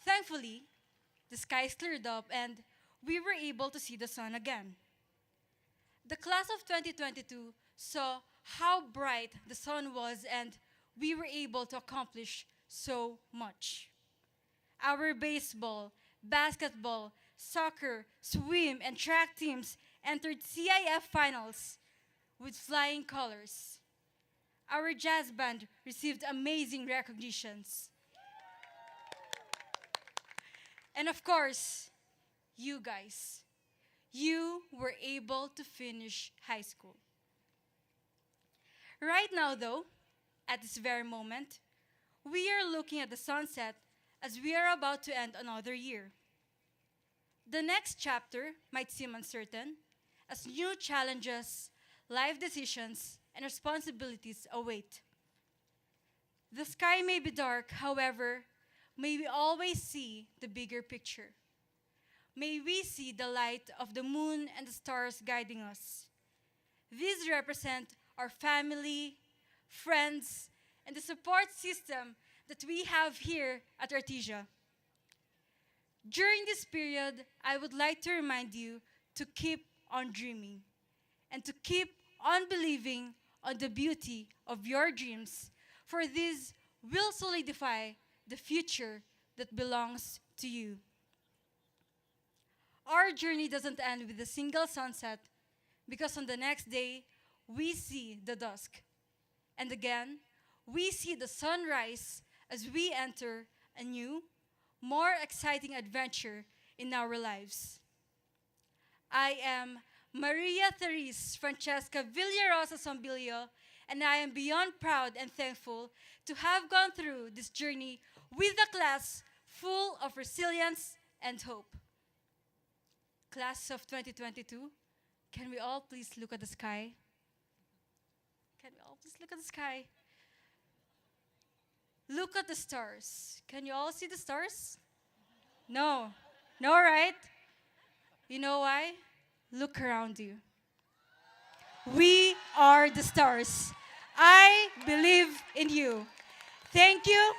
Thankfully, the skies cleared up and we were able to see the sun again. The class of 2022 saw how bright the sun was, and we were able to accomplish so much. Our baseball, basketball, soccer, swim, and track teams entered CIF finals with flying colors. Our jazz band received amazing recognitions. And of course, you guys, you were able to finish high school. Right now, though, at this very moment, we are looking at the sunset as we are about to end another year. The next chapter might seem uncertain as new challenges, life decisions, and responsibilities await. The sky may be dark, however, may we always see the bigger picture. May we see the light of the moon and the stars guiding us. These represent our family, friends, and the support system that we have here at Artesia. During this period, I would like to remind you to keep on dreaming and to keep on believing on the beauty of your dreams, for these will solidify the future that belongs to you. Our journey doesn't end with a single sunset, because on the next day, we see the dusk. And again, we see the sunrise as we enter a new, more exciting adventure in our lives. I am Maria Therese Francesca Villarosa Sombilio, and I am beyond proud and thankful to have gone through this journey with a class full of resilience and hope. Class of 2022, can we all please look at the sky? Can we all please look at the sky? Look at the stars. Can you all see the stars? No. No, right? You know why? Look around you. We are the stars. I believe in you. Thank you.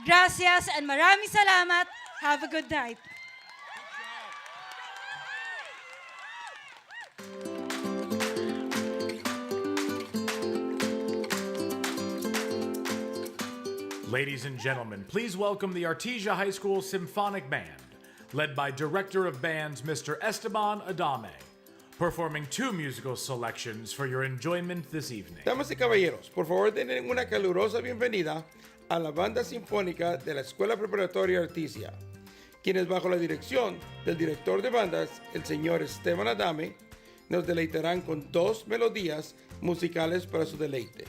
Gracias and maraming salamat. Have a good night. Ladies and gentlemen, please welcome the Artesia High School Symphonic Band, led by Director of Bands Mr. Esteban Adame, performing 2 musical selections for your enjoyment this evening. Damas y caballeros, por favor den una calurosa bienvenida a la banda sinfónica de la Escuela Preparatoria Artesia, quienes bajo la dirección del director de bandas, el señor Esteban Adame, nos deleitarán con 2 melodías musicales para su deleite.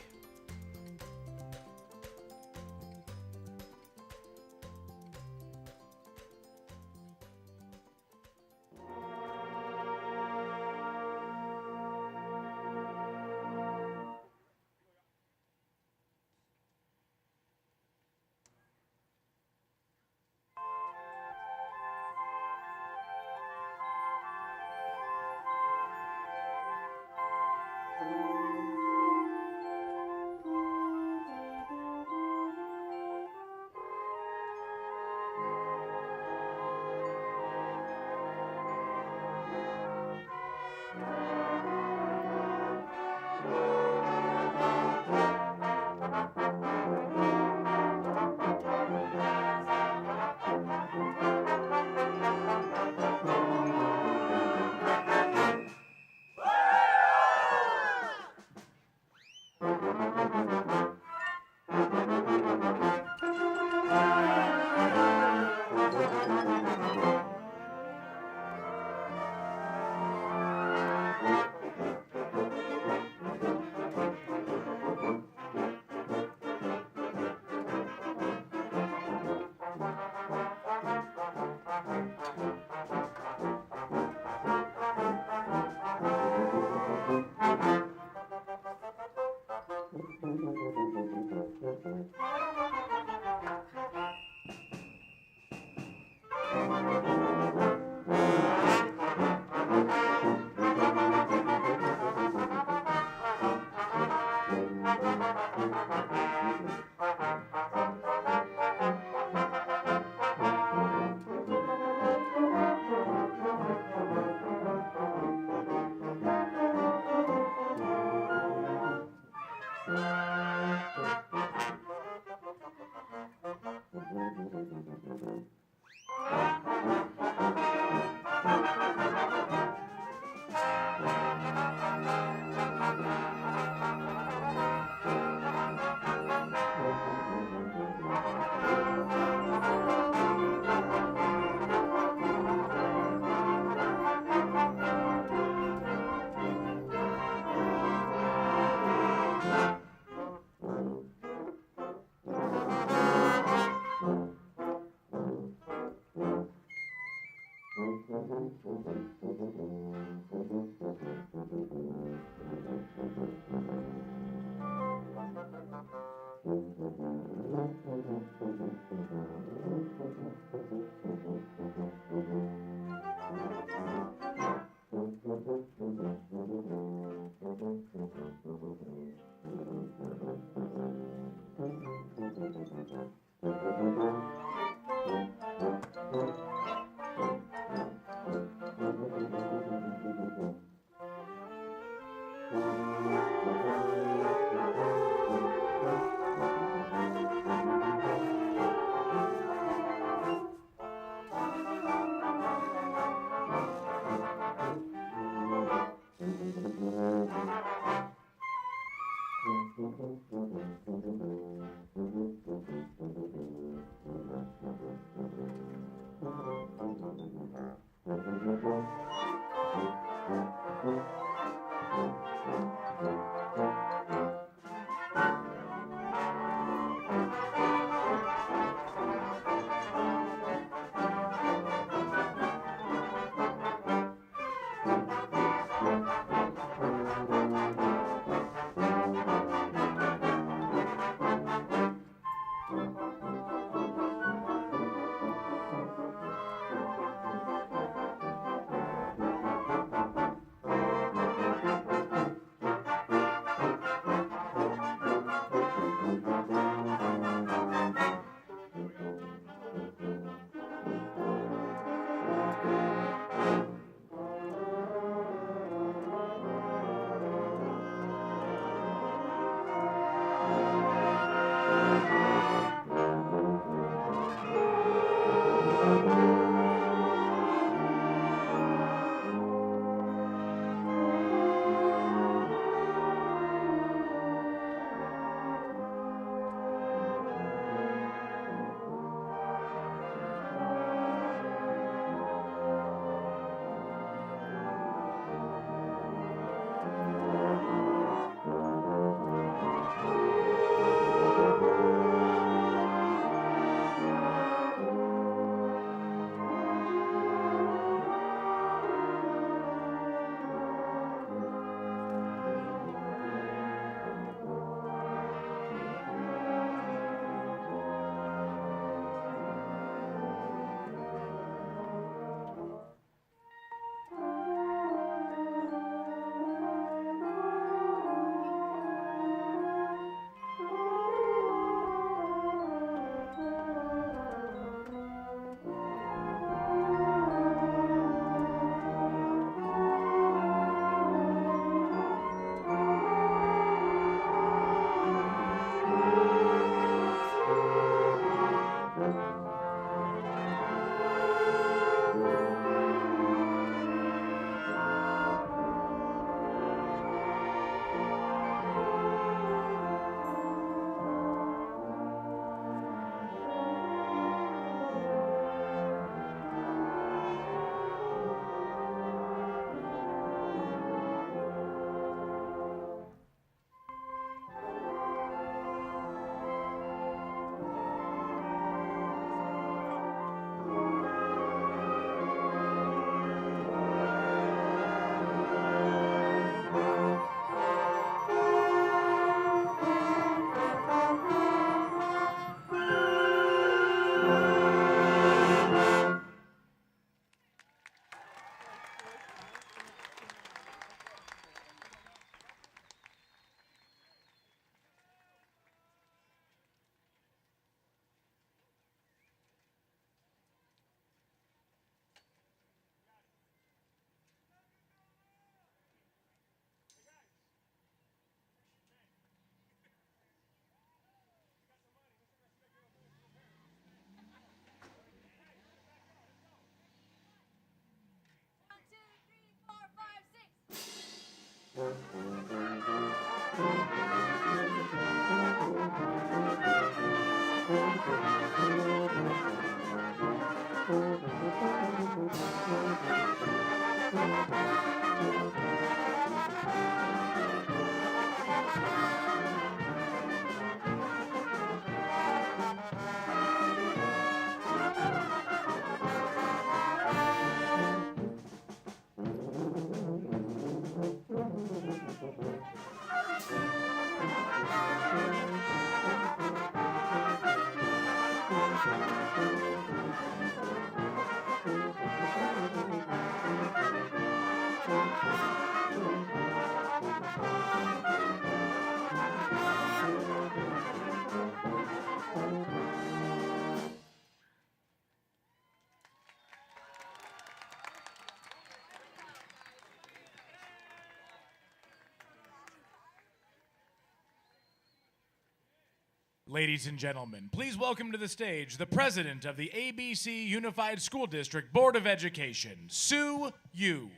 Ladies and gentlemen, please welcome to the stage the president of the ABC Unified School District Board of Education, Sue Yu.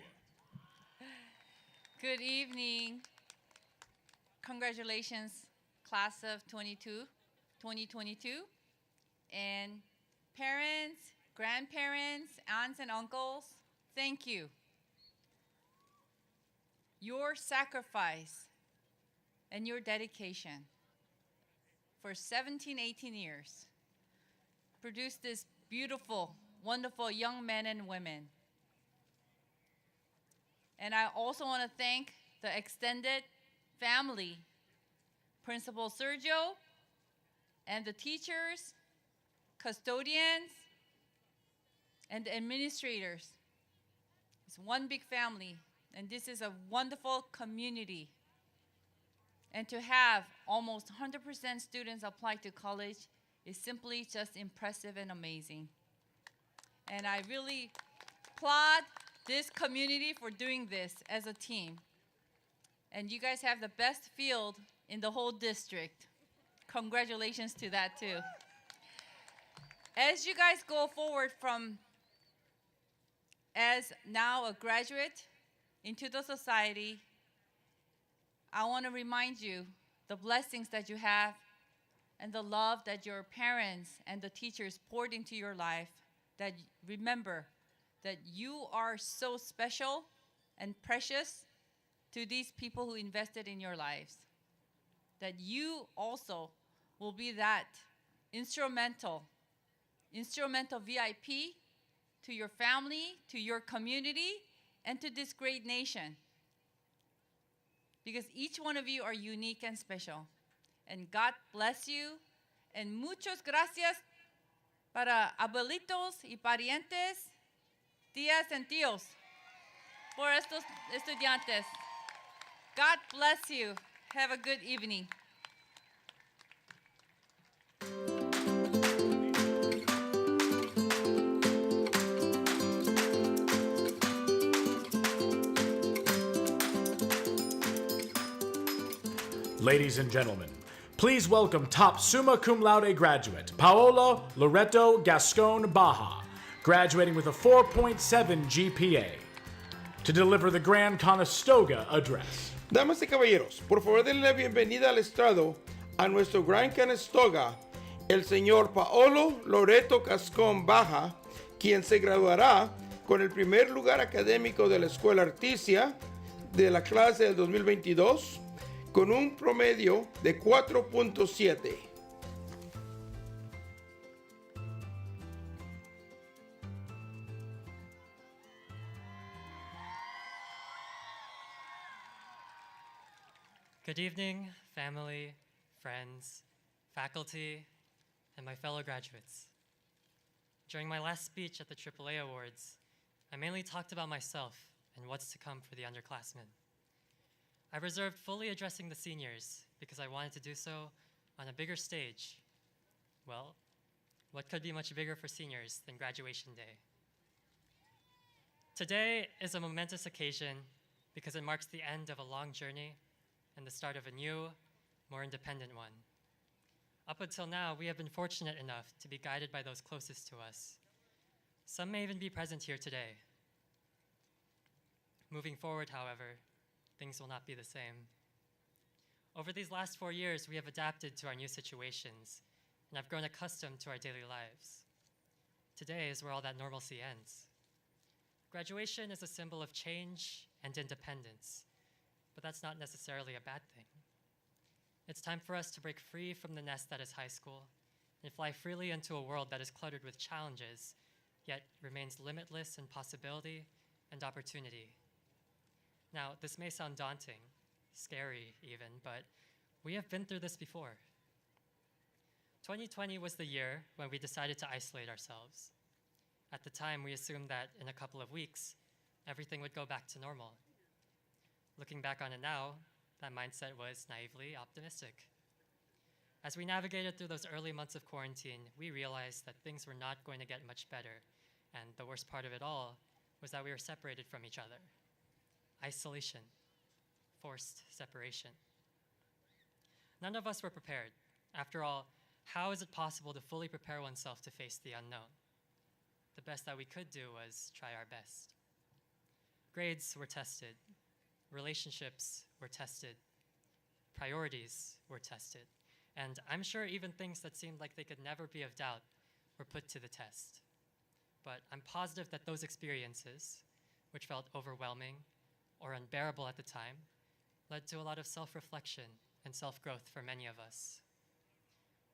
Good evening. Congratulations, class of 2022. And parents, grandparents, aunts and uncles, thank you. your sacrifice and your dedication for 17, 18 years produced this beautiful, wonderful young men and women. And I also want to thank the extended family, Principal Sergio, and the teachers, custodians, and the administrators. It's one big family, and this is a wonderful community. And to have almost 100% students apply to college is simply just impressive and amazing. And I really applaud this community for doing this as a team. And you guys have the best field in the whole district. Congratulations to that too. As you guys go forward from as now a graduate into the society, I want to remind you the blessings that you have and the love that your parents and the teachers poured into your life. That remember that you are so special and precious to these people who invested in your lives. That you also will be that instrumental VIP to your family, to your community, and to this great nation. Because each one of you are unique and special. And God bless you. And muchas gracias para abuelitos y parientes, tías and tíos, por estos estudiantes. God bless you. Have a good evening. Ladies and gentlemen, please welcome top summa cum laude graduate, Paola Loreto Gascon Baja, graduating with a 4.7 GPA, to deliver the Grand Conestoga Address. Damas y caballeros, por favor denle la bienvenida al estrado a nuestro Gran Conestoga, el señor Paolo Loreto Gascon Baja, quien se graduará con el primer lugar académico de la Escuela Artesia de la clase del 2022, con un promedio de 4.7. Good evening, family, friends, faculty, and my fellow graduates. During my last speech at the AAA Awards, I mainly talked about myself and what's to come for the underclassmen. I reserved fully addressing the seniors because I wanted to do so on a bigger stage. Well, what could be much bigger for seniors than graduation day? Today is a momentous occasion because it marks the end of a long journey and the start of a new, more independent one. Up until now, we have been fortunate enough to be guided by those closest to us. Some may even be present here today. Moving forward, however, things will not be the same. Over these last 4 years, we have adapted to our new situations and have grown accustomed to our daily lives. Today is where all that normalcy ends. Graduation is a symbol of change and independence, but that's not necessarily a bad thing. It's time for us to break free from the nest that is high school and fly freely into a world that is cluttered with challenges, yet remains limitless in possibility and opportunity. Now, this may sound daunting, scary even, but we have been through this before. 2020 was the year when we decided to isolate ourselves. At the time, we assumed that in a couple of weeks, everything would go back to normal. Looking back on it now, that mindset was naively optimistic. As we navigated through those early months of quarantine, we realized that things were not going to get much better, and the worst part of it all was that we were separated from each other. Isolation, forced separation. None of us were prepared. After all, how is it possible to fully prepare oneself to face the unknown? The best that we could do was try our best. Grades were tested. Relationships were tested. Priorities were tested. And I'm sure even things that seemed like they could never be of doubt were put to the test. But I'm positive that those experiences, which felt overwhelming, or unbearable at the time, led to a lot of self-reflection and self-growth for many of us.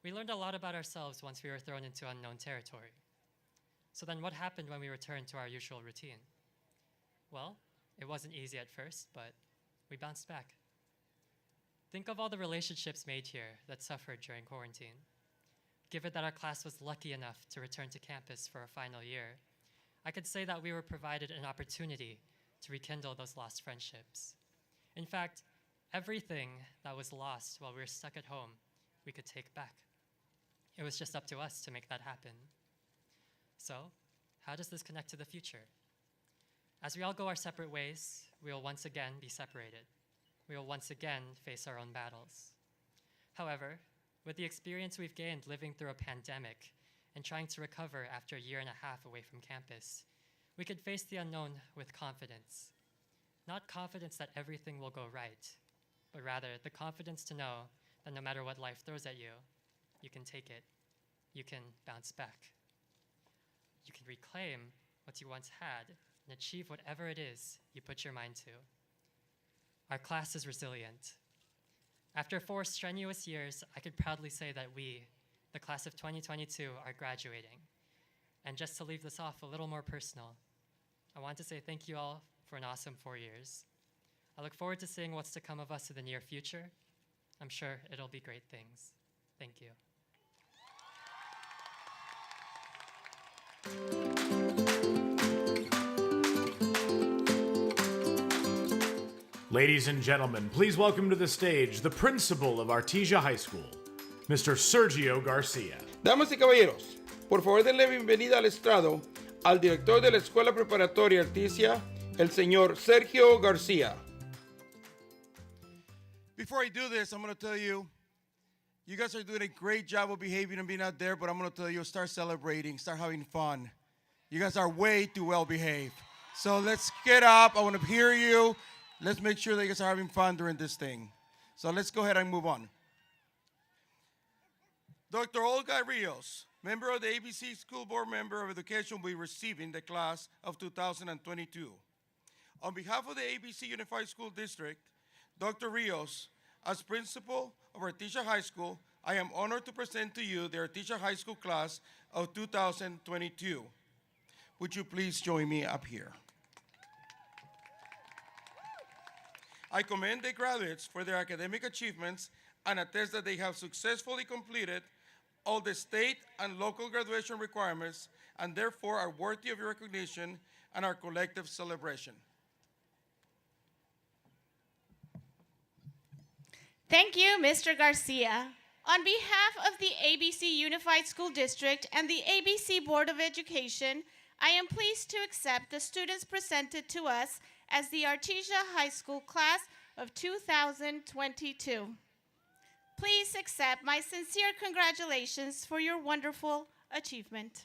We learned a lot about ourselves once we were thrown into unknown territory. So then what happened when we returned to our usual routine? Well, it wasn't easy at first, but we bounced back. Think of all the relationships made here that suffered during quarantine. Given that our class was lucky enough to return to campus for a final year, I could say that we were provided an opportunity to rekindle those lost friendships. In fact, everything that was lost while we were stuck at home, we could take back. It was just up to us to make that happen. So, how does this connect to the future? As we all go our separate ways, we will once again be separated. We will once again face our own battles. However, with the experience we've gained living through a pandemic and trying to recover after a year and a half away from campus, we could face the unknown with confidence. Not confidence that everything will go right, but rather the confidence to know that no matter what life throws at you, you can take it. You can bounce back. You can reclaim what you once had and achieve whatever it is you put your mind to. Our class is resilient. After 4 strenuous years, I could proudly say that we, the class of 2022, are graduating. And just to leave this off a little more personal, I want to say thank you all for an awesome 4 years. I look forward to seeing what's to come of us in the near future. I'm sure it'll be great things. Thank you. Ladies and gentlemen, please welcome to the stage the principal of Artesia High School, Mr. Sergio Garcia. Damas y caballeros, por favor denle bienvenida al estrado al director de la Escuela Preparatoria Artesia, el señor Sergio Garcia. Before I do this, I'm going to tell you, you guys are doing a great job of behaving and being out there, but I'm going to tell you, start celebrating, start having fun. You guys are way too well behaved. So let's get up. I want to hear you. Let's make sure that you guys are having fun during this thing. So let's go ahead and move on. Dr. Olga Rios, member of the ABC School Board Member of Education, will be receiving the class of 2022. On behalf of the ABC Unified School District, Dr. Rios, as principal of Artesia High School, I am honored to present to you the Artesia High School class of 2022. Would you please join me up here? I commend the graduates for their academic achievements and attest that they have successfully completed all the state and local graduation requirements and therefore are worthy of your recognition and our collective celebration. Thank you, Mr. Garcia. On behalf of the ABC Unified School District and the ABC Board of Education, I am pleased to accept the students presented to us as the Artesia High School class of 2022. Please accept my sincere congratulations for your wonderful achievement.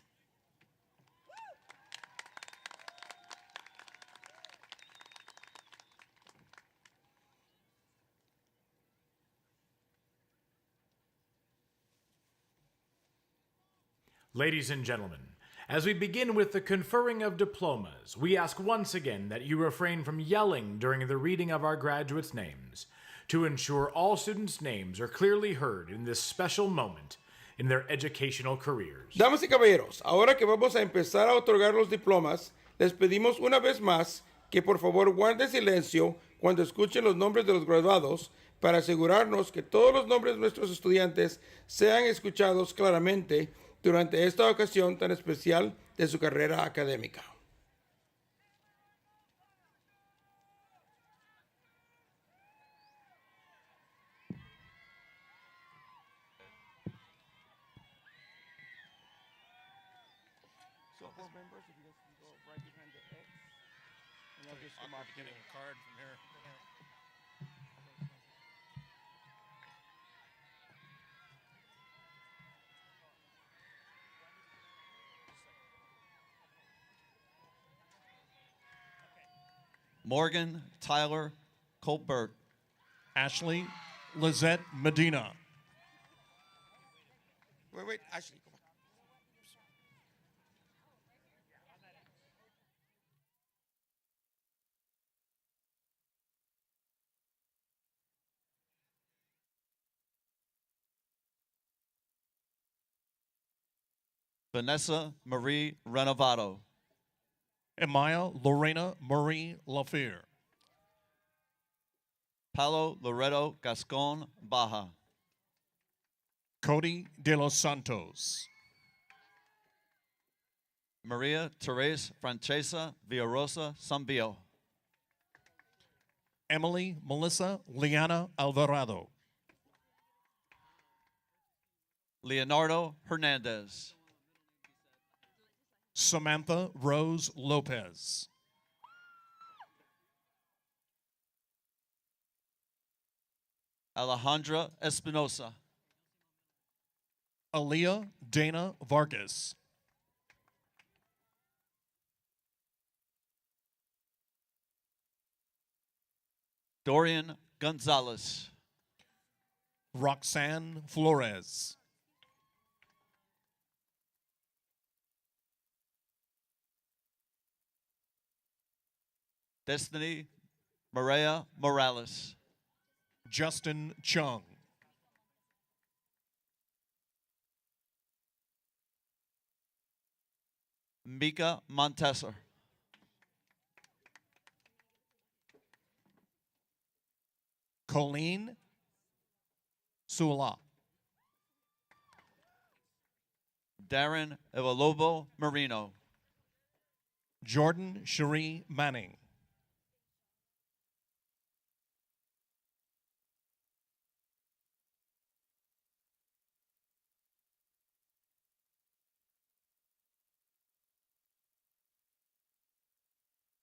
Ladies and gentlemen, as we begin with the conferring of diplomas, we ask once again that you refrain from yelling during the reading of our graduates' names to ensure all students' names are clearly heard in this special moment in their educational careers. Damas y caballeros, ahora que vamos a empezar a otorgar los diplomas, les pedimos una vez más que por favor guarden silencio cuando escuchen los nombres de los graduados para asegurarnos que todos los nombres de nuestros estudiantes sean escuchados claramente durante esta ocasión tan especial de su carrera académica. So board members, if you guys can go right behind the X, and I'll just come up getting a card from here. Morgan Tyler Colbert. Ashley Lizette Medina. Wait, Ashley. Vanessa Marie Renovado. Amaya Lorena Marie Lafir. Paulo Loreto Gascon Baja. Cody de los Santos. Maria Therese Francesa Villarosa Zambio. Emily Melissa Liana Alvarado. Leonardo Hernandez. Samantha Rose Lopez. Alejandra Espinosa. Aaliyah Dana Vargas. Dorian Gonzalez. Roxanne Flores. Destiny Maria Morales. Justin Chung. Mika Montesor. Colleen Sula. Darren Evalobo Marino. Jordan Cherie Manning.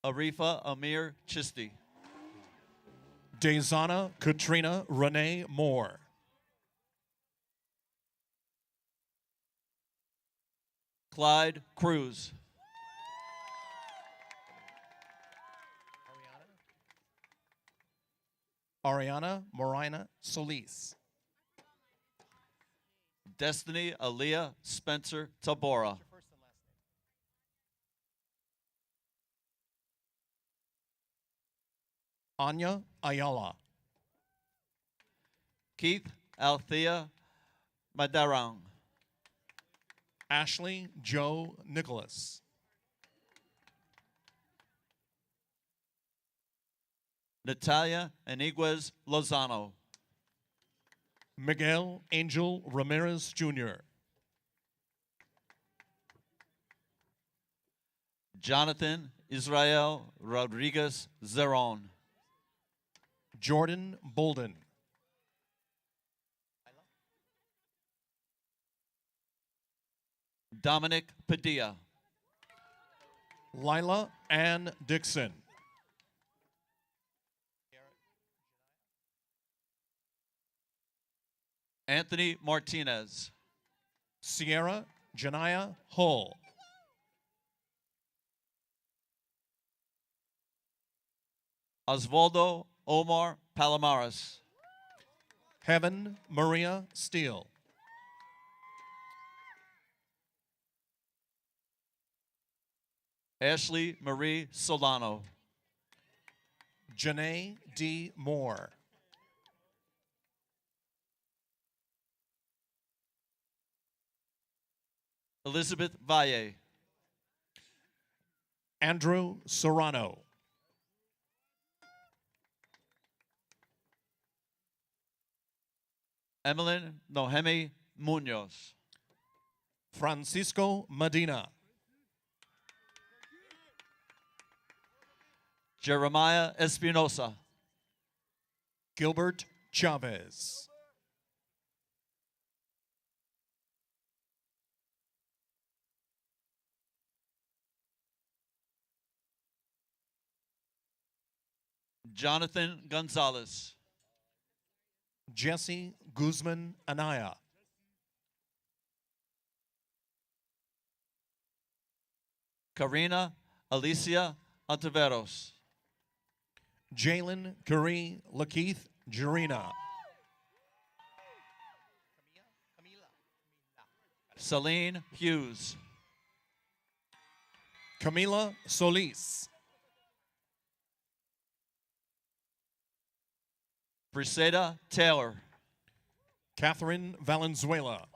Arifa Amir Chisti. Dezana Katrina Renee Moore. Clyde Cruz. Ariana Morina Solis. Destiny Aaliyah Spencer Tabora. Anya Ayala. Keith Althea Madarang. Ashley Joe Nicholas. Natalia Iniguez Lozano. Miguel Angel Ramirez Jr. Jonathan Israel Rodriguez Zeron. Jordan Bolden. Dominic Padilla. Lila Ann Dixon. Anthony Martinez. Sierra Janaya Hull. Osvaldo Omar Palomares. Heaven Maria Steele. Ashley Marie Solano. Janae D. Moore. Elizabeth Valle. Andrew Serrano. Emmeline Nohemi Munoz. Francisco Medina. Jeremiah Espinosa. Gilbert Chavez. Jonathan Gonzalez. Jesse Guzman Anaya. Karina Alicia Ontiveros. Jalen Curry Lakeith Jurina. Celine Hughes. Camila Solis. Briseda Taylor. Catherine Valenzuela.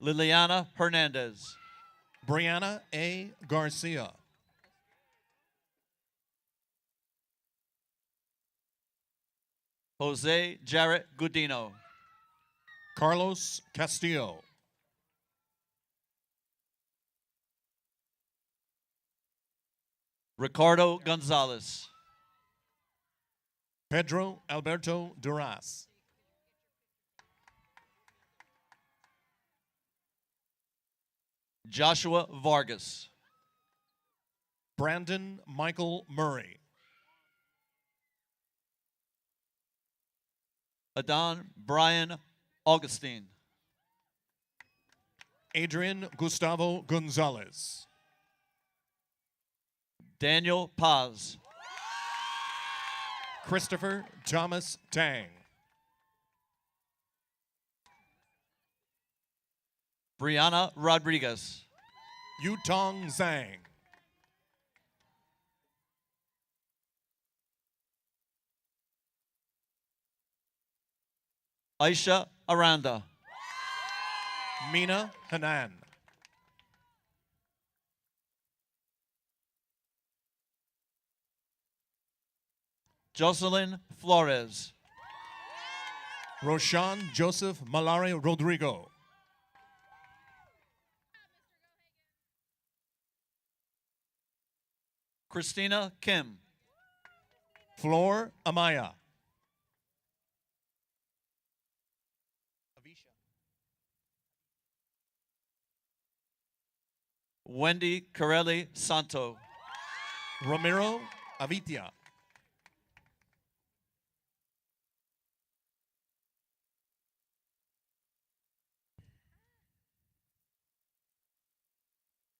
Liliana Hernandez. Brianna A. Garcia. Jose Jarrett Gudino. Carlos Castillo. Ricardo Gonzalez. Pedro Alberto Duras. Joshua Vargas. Brandon Michael Murray. Adon Brian Augustine. Adrian Gustavo Gonzalez. Daniel Paz. Christopher Thomas Tang. Brianna Rodriguez. Yutong Zhang. Aisha Aranda. Mina Hanan. Jocelyn Flores. Roshan Joseph Malare Rodrigo. Christina Kim. Flor Amaya. Wendy Corelli Santo. Ramiro Avitia.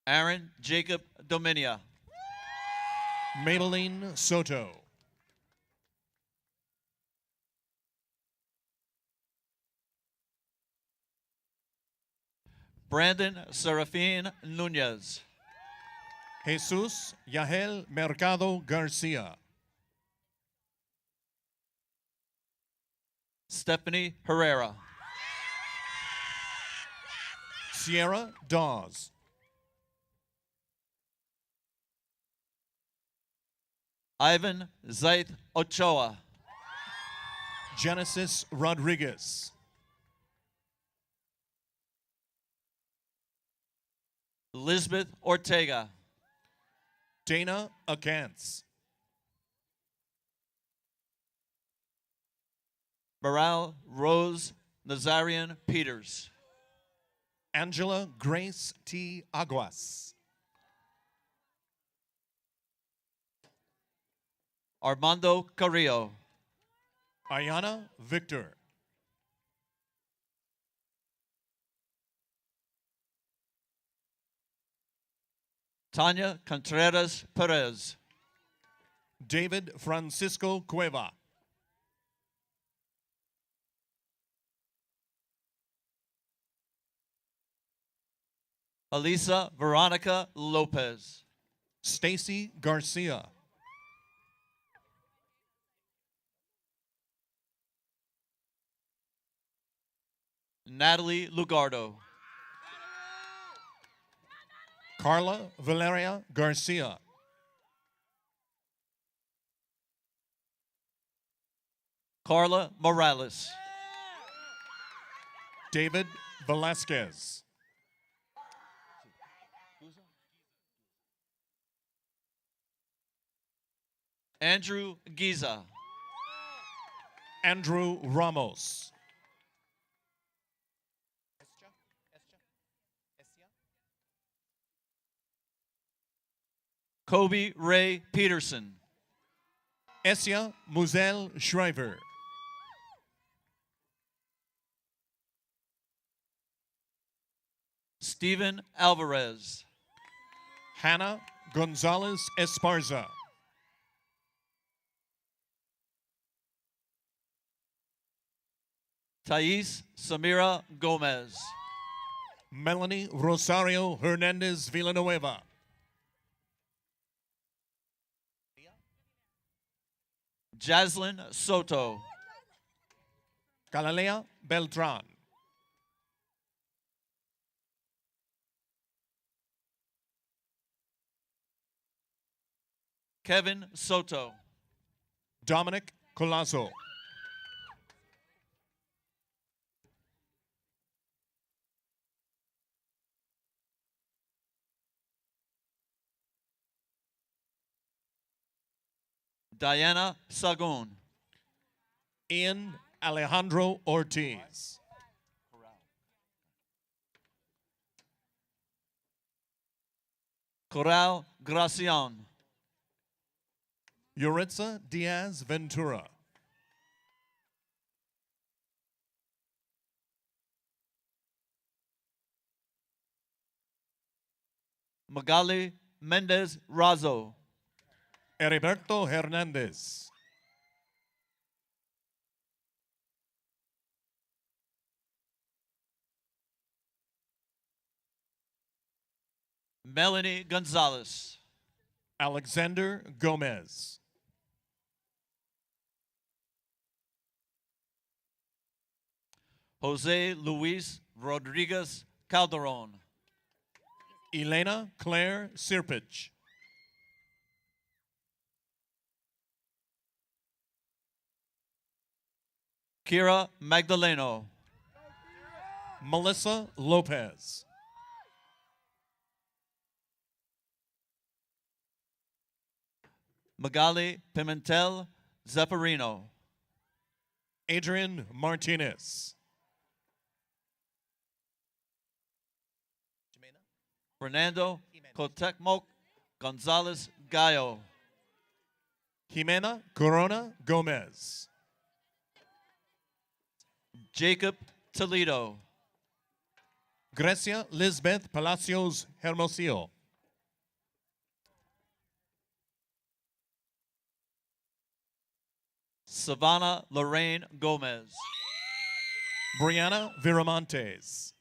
Aaron Jacob Dominia. Maybelline Soto. Brandon Serafin Nunez. Jesus Yahel Mercado Garcia. Stephanie Herrera. Sierra Dawes. Ivan Zait Ochoa. Genesis Rodriguez. Lisbeth Ortega. Dana Akantz. Baral Rose Nazarian Peters. Angela Grace T. Aguas. Armando Carrillo. Ayana Victor. Tanya Contreras Perez. David Francisco Cueva. Elisa Veronica Lopez. Stacy Garcia. Natalie Lugardo. Carla Valeria Garcia. Carla Morales. David Velasquez. Andrew Giza. Andrew Ramos. Kobe Ray Peterson. Esia Muzel Shriver. Steven Alvarez. Hannah Gonzalez Esparza. Thais Samira Gomez. Melanie Rosario Hernandez Villanueva. Jaslyn Soto. Galilea Beltran. Kevin Soto. Dominic Colazo. Diana Sagun. Ian Alejandro Ortiz. Coral Gracian. Yuritza Diaz Ventura. Magali Mendez Razo. Heriberto Hernandez. Melanie Gonzalez. Alexander Gomez. Jose Luis Rodriguez Calderon. Elena Claire Sirpich. Kira Magdaleno. Melissa Lopez. Magali Pimentel Zepparino. Adrian Martinez. Fernando Cotecmoc Gonzalez Gallo. Jimena Corona Gomez. Jacob Toledo. Grecia Lisbeth Palacios Hermosillo. Savannah Lorraine Gomez. Brianna Viramontes.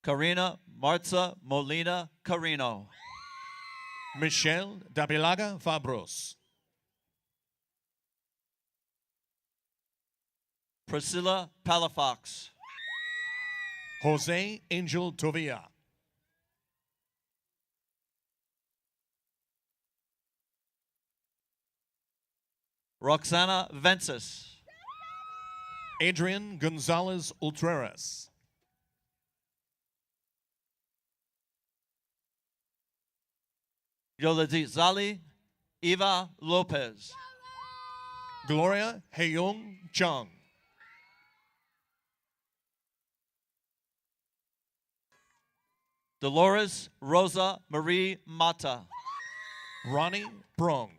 Karina Marza Molina Carino. Michelle Dabilaga Fabros. Priscilla Palafox. Jose Angel Tovia. Roxana Vences. Adrian Gonzalez Ultreras. Yoladizali Eva Lopez. Gloria Heyong Chung. Dolores Rosa Marie Mata. Ronnie Prong.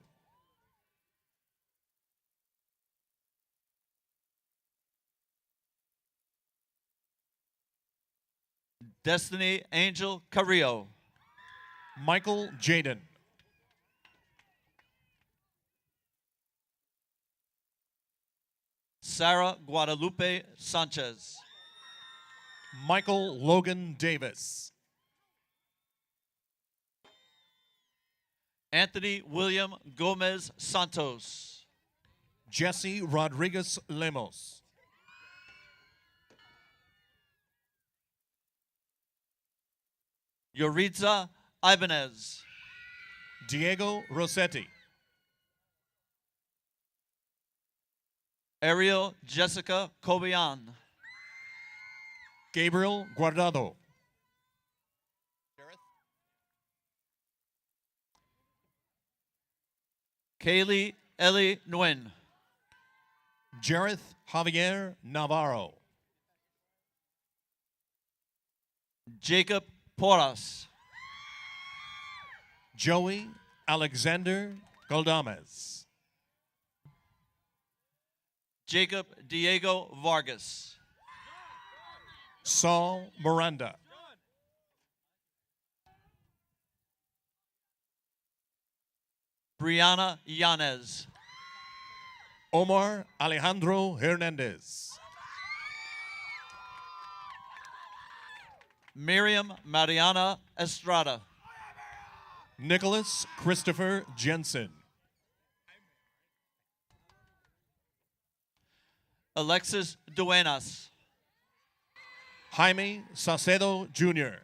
Destiny Angel Carrillo. Michael Jaden. Sarah Guadalupe Sanchez. Michael Logan Davis. Anthony William Gomez Santos. Jesse Rodriguez Lemos. Yoritza Ibanez. Diego Rossetti. Ariel Jessica Cobian. Gabriel Guardado. Kaylee Ellie Nguyen. Jareth Javier Navarro. Jacob Porras. Joey Alexander Galdames. Jacob Diego Vargas. Saul Miranda. Brianna Yanez. Omar Alejandro Hernandez. Miriam Mariana Estrada. Nicholas Christopher Jensen. Alexis Duenas. Jaime Saucedo Jr.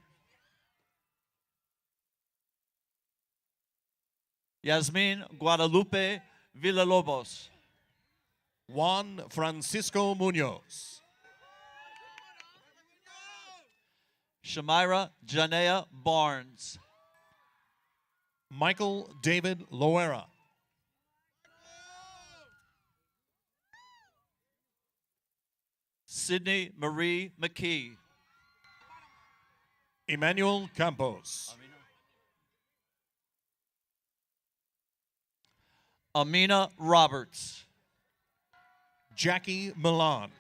Yasmin Guadalupe Villalobos. Juan Francisco Munoz. Shamira Janea Barnes. Michael David Loera. Sydney Marie McKee. Emmanuel Campos. Amina Roberts. Jackie Milan.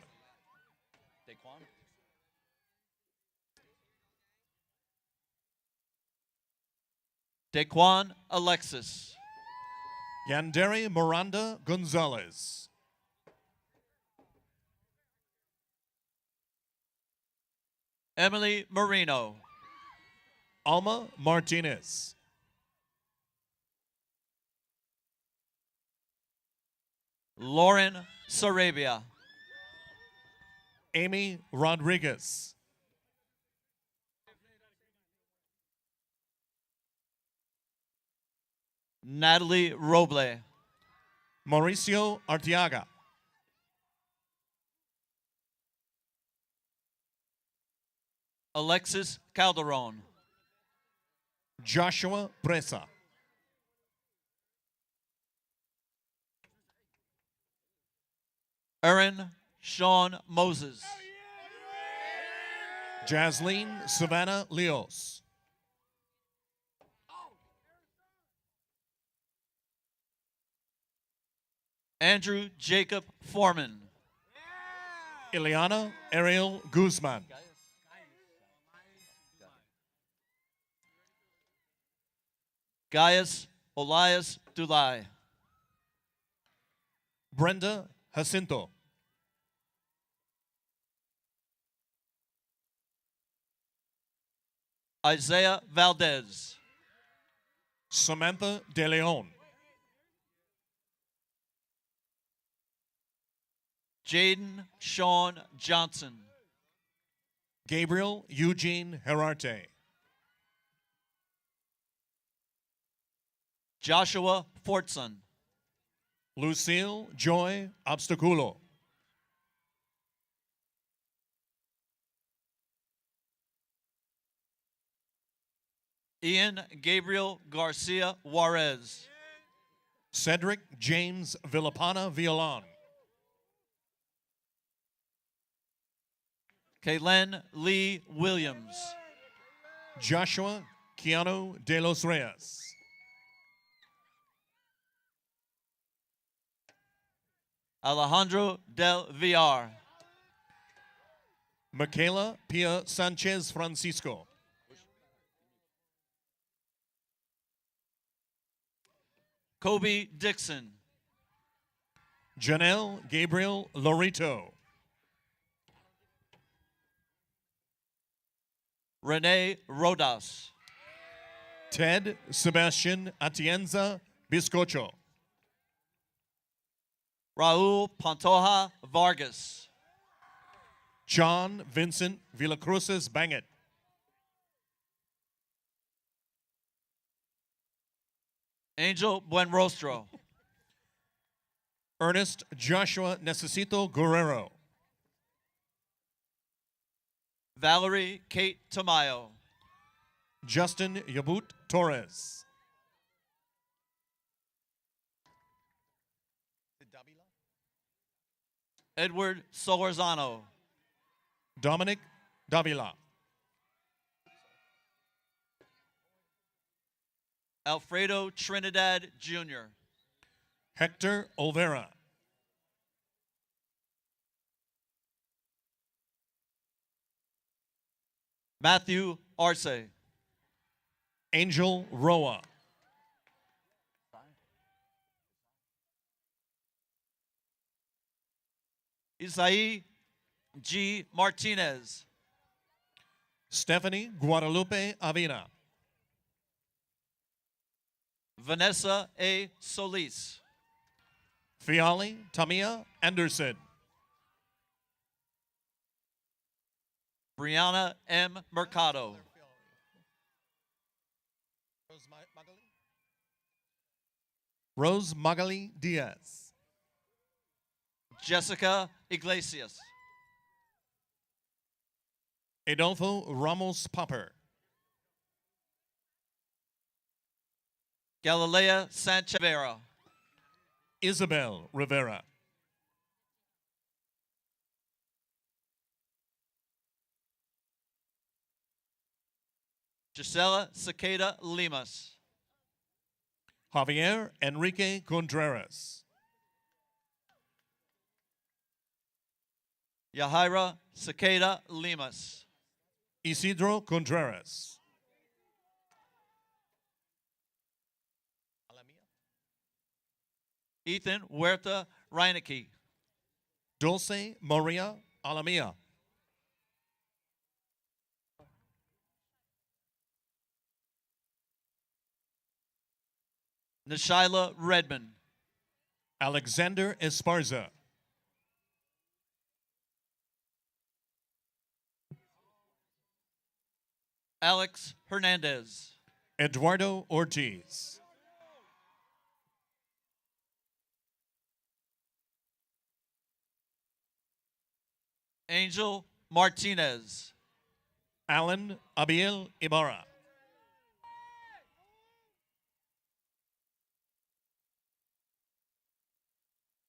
Daquan Alexis. Yandere Miranda Gonzalez. Emily Marino. Alma Martinez. Lauren Sarabia. Amy Rodriguez. Natalie Roble. Mauricio Arteaga. Alexis Calderon. Joshua Presa. Erin Sean Moses. Jasleen Savannah Leos. Andrew Jacob Foreman. Ileana Ariel Guzman. Gaius Olias Dulai. Brenda Jacinto. Isaiah Valdez. Samantha De Leon. Jaden Sean Johnson. Gabriel Eugene Herarte. Joshua Fortson. Lucille Joy Obstaculo. Ian Gabriel Garcia Juarez. Cedric James Villapana Villan. Kaylen Lee Williams. Joshua Keanu De Los Reyes. Alejandro Del Villar. Michaela Pia Sanchez Francisco. Kobe Dixon. Janelle Gabriel Lorito. Renee Rodas. Ted Sebastian Atienza Bizcocho. Raul Pantoja Vargas. John Vincent Villacruces Bangett. Angel Buenrostro. Ernest Joshua Necesito Guerrero. Valerie Kate Tamayo. Justin Yabut Torres. Edward Solorzano. Dominic Davila. Alfredo Trinidad Jr. Hector Olvera. Matthew Arce. Angel Roa. Isai G. Martinez. Stephanie Guadalupe Avina. Vanessa A. Solis. Fiali Tamia Anderson. Brianna M. Mercado. Rose Magali Diaz. Jessica Iglesias. Adolfo Ramos Popper. Galilea Sanchez Vera. Isabel Rivera. Gisela Cicada Limas. Javier Enrique Contreras. Yahaira Cicada Limas. Isidro Contreras. Ethan Huerta Reinecke. Dulce Maria Alamia. Nishaila Redmond. Alexander Esparza. Alex Hernandez. Eduardo Ortiz. Angel Martinez. Alan Abiel Ibarra.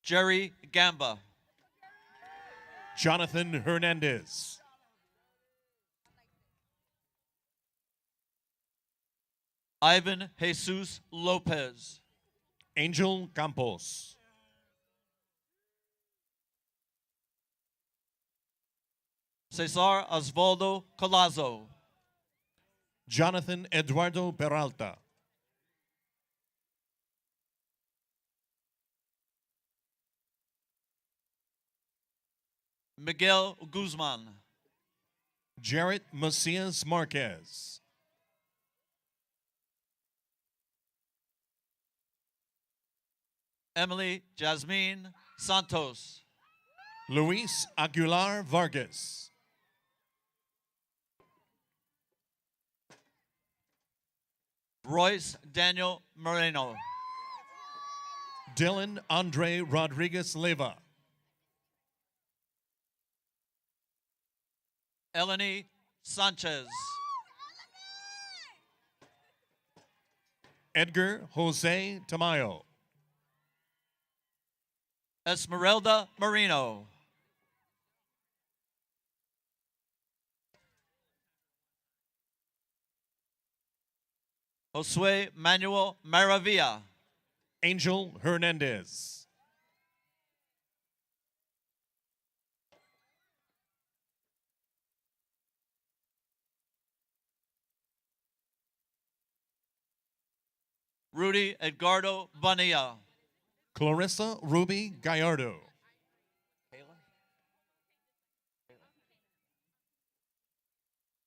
Jerry Gamba. Jonathan Hernandez. Ivan Jesus Lopez. Angel Campos. Cesar Osvaldo Colazo. Jonathan Eduardo Peralta. Miguel Guzman. Jarrett Macias Marquez. Emily Jasmine Santos. Luis Aguilar Vargas. Royce Daniel Moreno. Dylan Andre Rodriguez Leva. Eleni Sanchez. Edgar Jose Tamayo. Esmeralda Marino. Josue Manuel Maravilla. Angel Hernandez. Rudy Edgardo Bonilla. Clarissa Ruby Gallardo.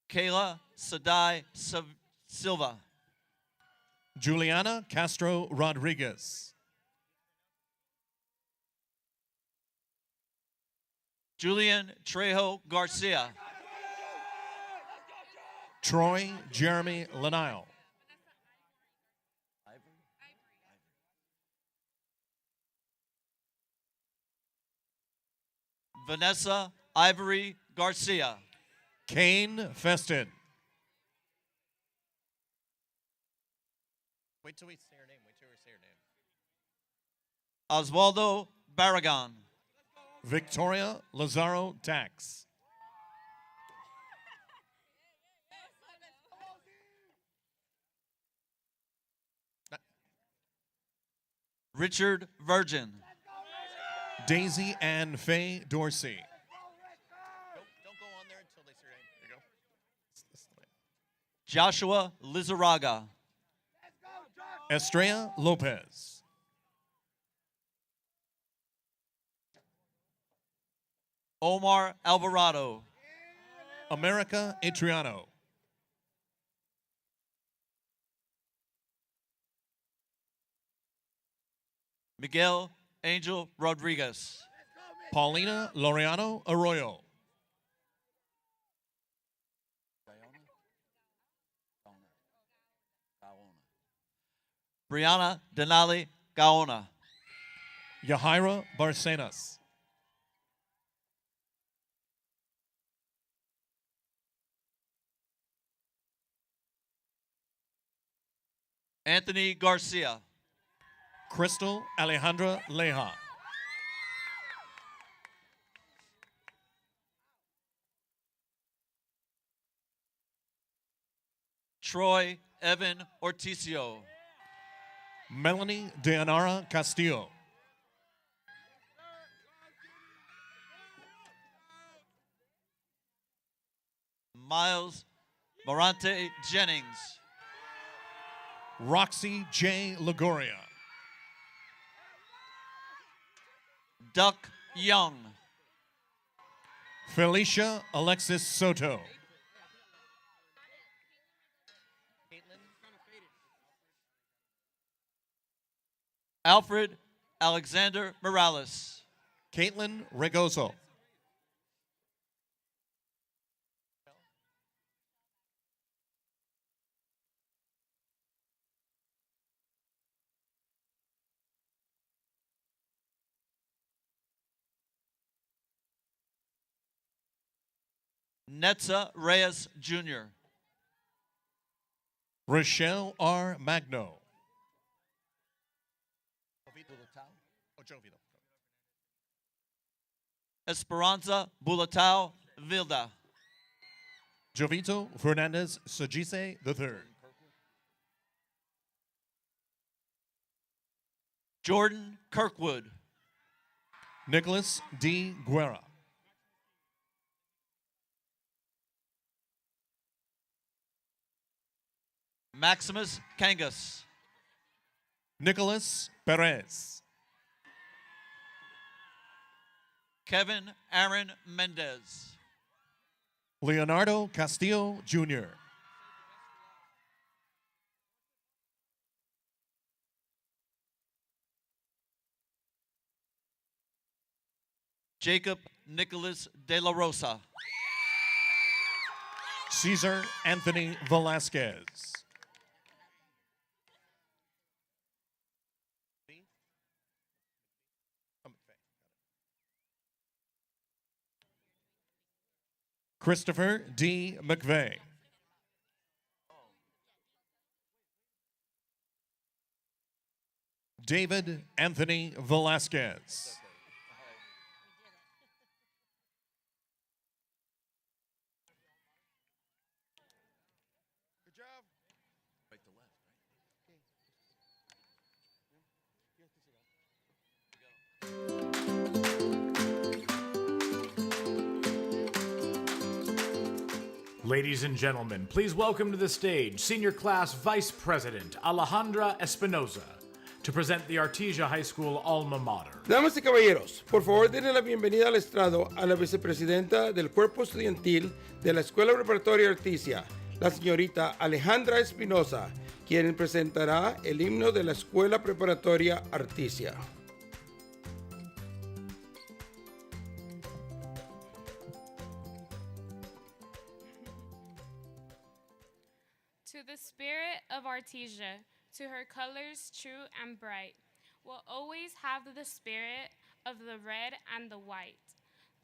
Kayla Sadai Silva. Juliana Castro Rodriguez. Julian Trejo Garcia. Troy Jeremy Lanile. Vanessa Ivory Garcia. Kane Feston. Wait till we say her name. Wait till we say her name. Osvaldo Barragan. Victoria Lazaro Tax. Richard Virgin. Daisy Ann Faye Dorsey. Don't go on there until they say your name. There you go. Joshua Lizaraga. Estrella Lopez. Omar Alvarado. America Atriano. Miguel Angel Rodriguez. Paulina Laureano Arroyo. Brianna Denali Gaona. Yahaira Barcenas. Anthony Garcia. Crystal Alejandra Leja. Troy Evan Orticio. Melanie Deanara Castillo. Miles Morante Jennings. Roxy J. Lagoria. Duck Young. Felicia Alexis Soto. Alfred Alexander Morales. Caitlin Regoso. Netza Reyes Jr. Rochelle R. Magno. Esperanza Bulatao Vilda. Jovito Fernandez Sajise III. Jordan Kirkwood. Nicholas D. Guerra. Maximus Kangas. Nicholas Perez. Kevin Aaron Mendez. Leonardo Castillo Jr. Jacob Nicholas De La Rosa. Cesar Anthony Velasquez. Christopher D. McVeigh. David Anthony Velasquez. Ladies and gentlemen, please welcome to the stage Senior Class Vice President Alejandra Espinoza to present the Artesia High School alma mater. Damas y caballeros, por favor denle la bienvenida al estrado a la vicepresidenta del Cuerpo Estudiantil de la Escuela Preparatoria Artesia, la señorita Alejandra Espinoza, quien presentará el himno de la Escuela Preparatoria Artesia. To the spirit of Artesia, to her colors true and bright, will always have the spirit of the red and the white.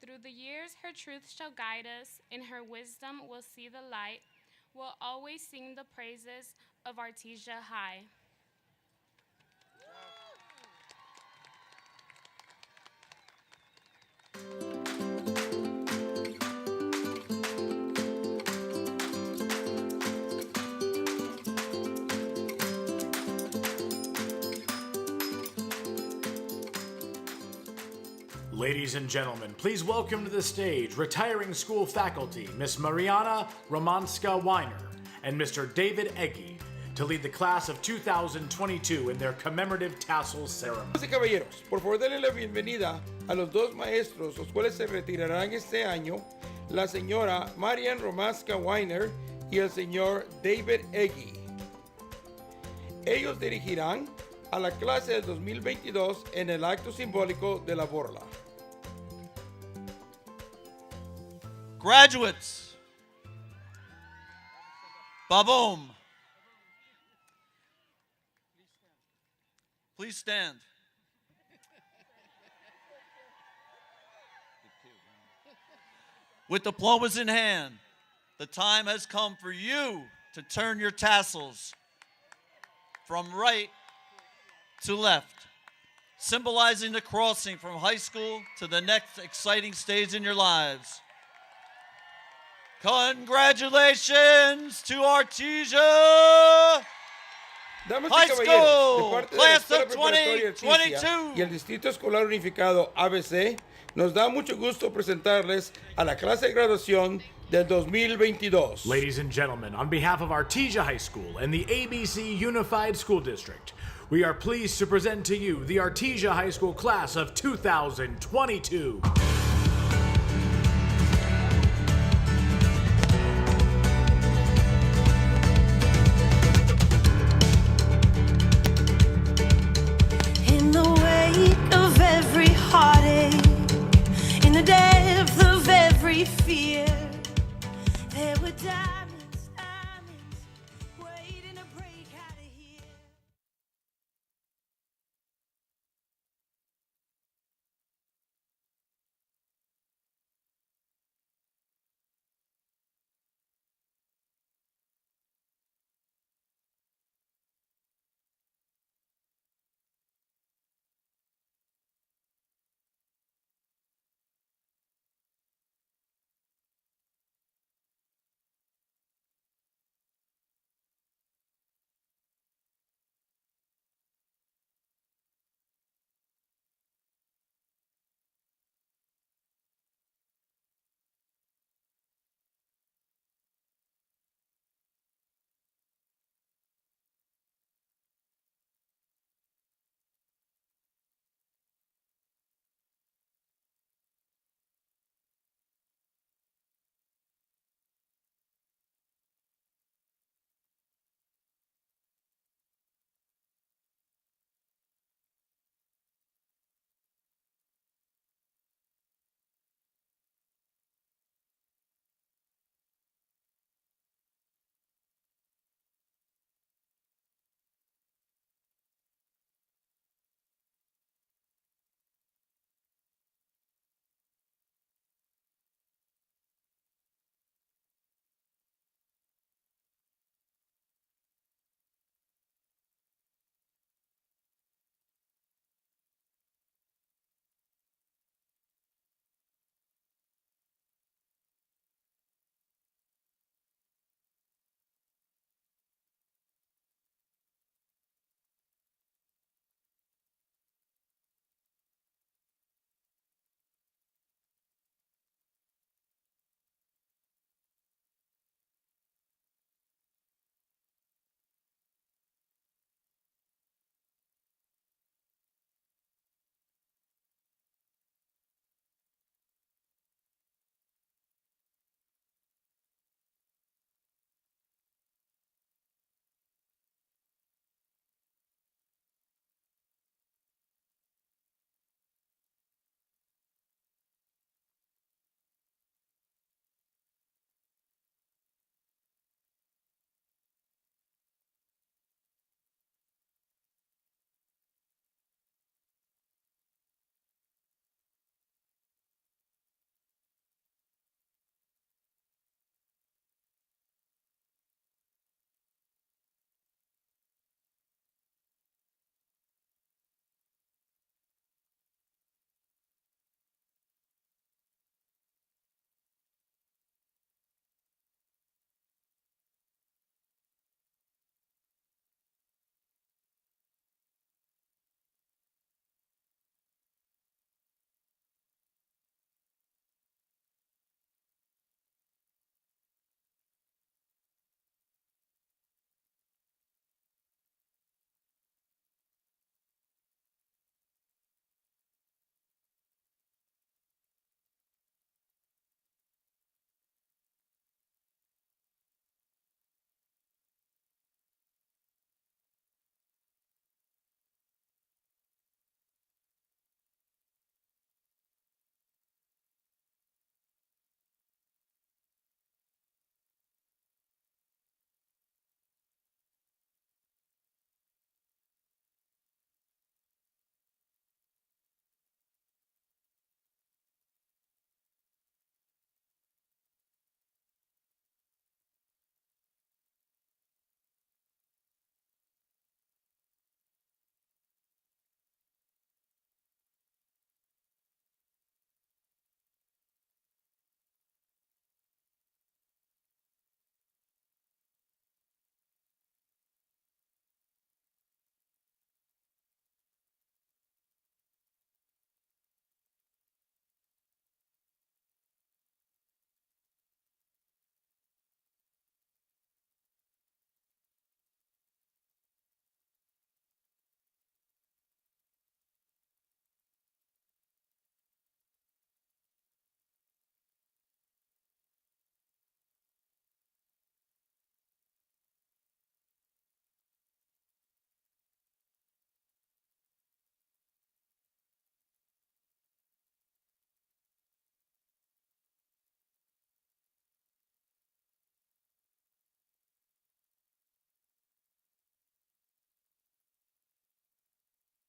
Through the years her truth shall guide us, in her wisdom we'll see the light, we'll always sing the praises of Artesia High. Ladies and gentlemen, please welcome to the stage retiring school faculty Miss Mariana Romanska Weiner and Mr. David Eggy to lead the class of 2022 in their commemorative tassel ceremony. Damas y caballeros, por favor denle la bienvenida a los dos maestros, los cuales se retirarán este año, la señora Marian Romanska Weiner y el señor David Eggy. Ellos dirigirán a la clase del 2022 en el acto simbólico de la borla. Graduates, Baboom. Please stand. With diplomas in hand, the time has come for you to turn your tassels from right to left, symbolizing the crossing from high school to the next exciting stage in your lives. Congratulations to Artesia Damas High y caballeros, de School, parte de la Class Escuela of Preparatoria Artesia 2022. y el Distrito Escolar Unificado ABC, nos da mucho gusto presentarles a la clase de graduación del 2022. Ladies and gentlemen, on behalf of Artesia High School and the ABC Unified School District, we are pleased to present to you the Artesia High School class of 2022.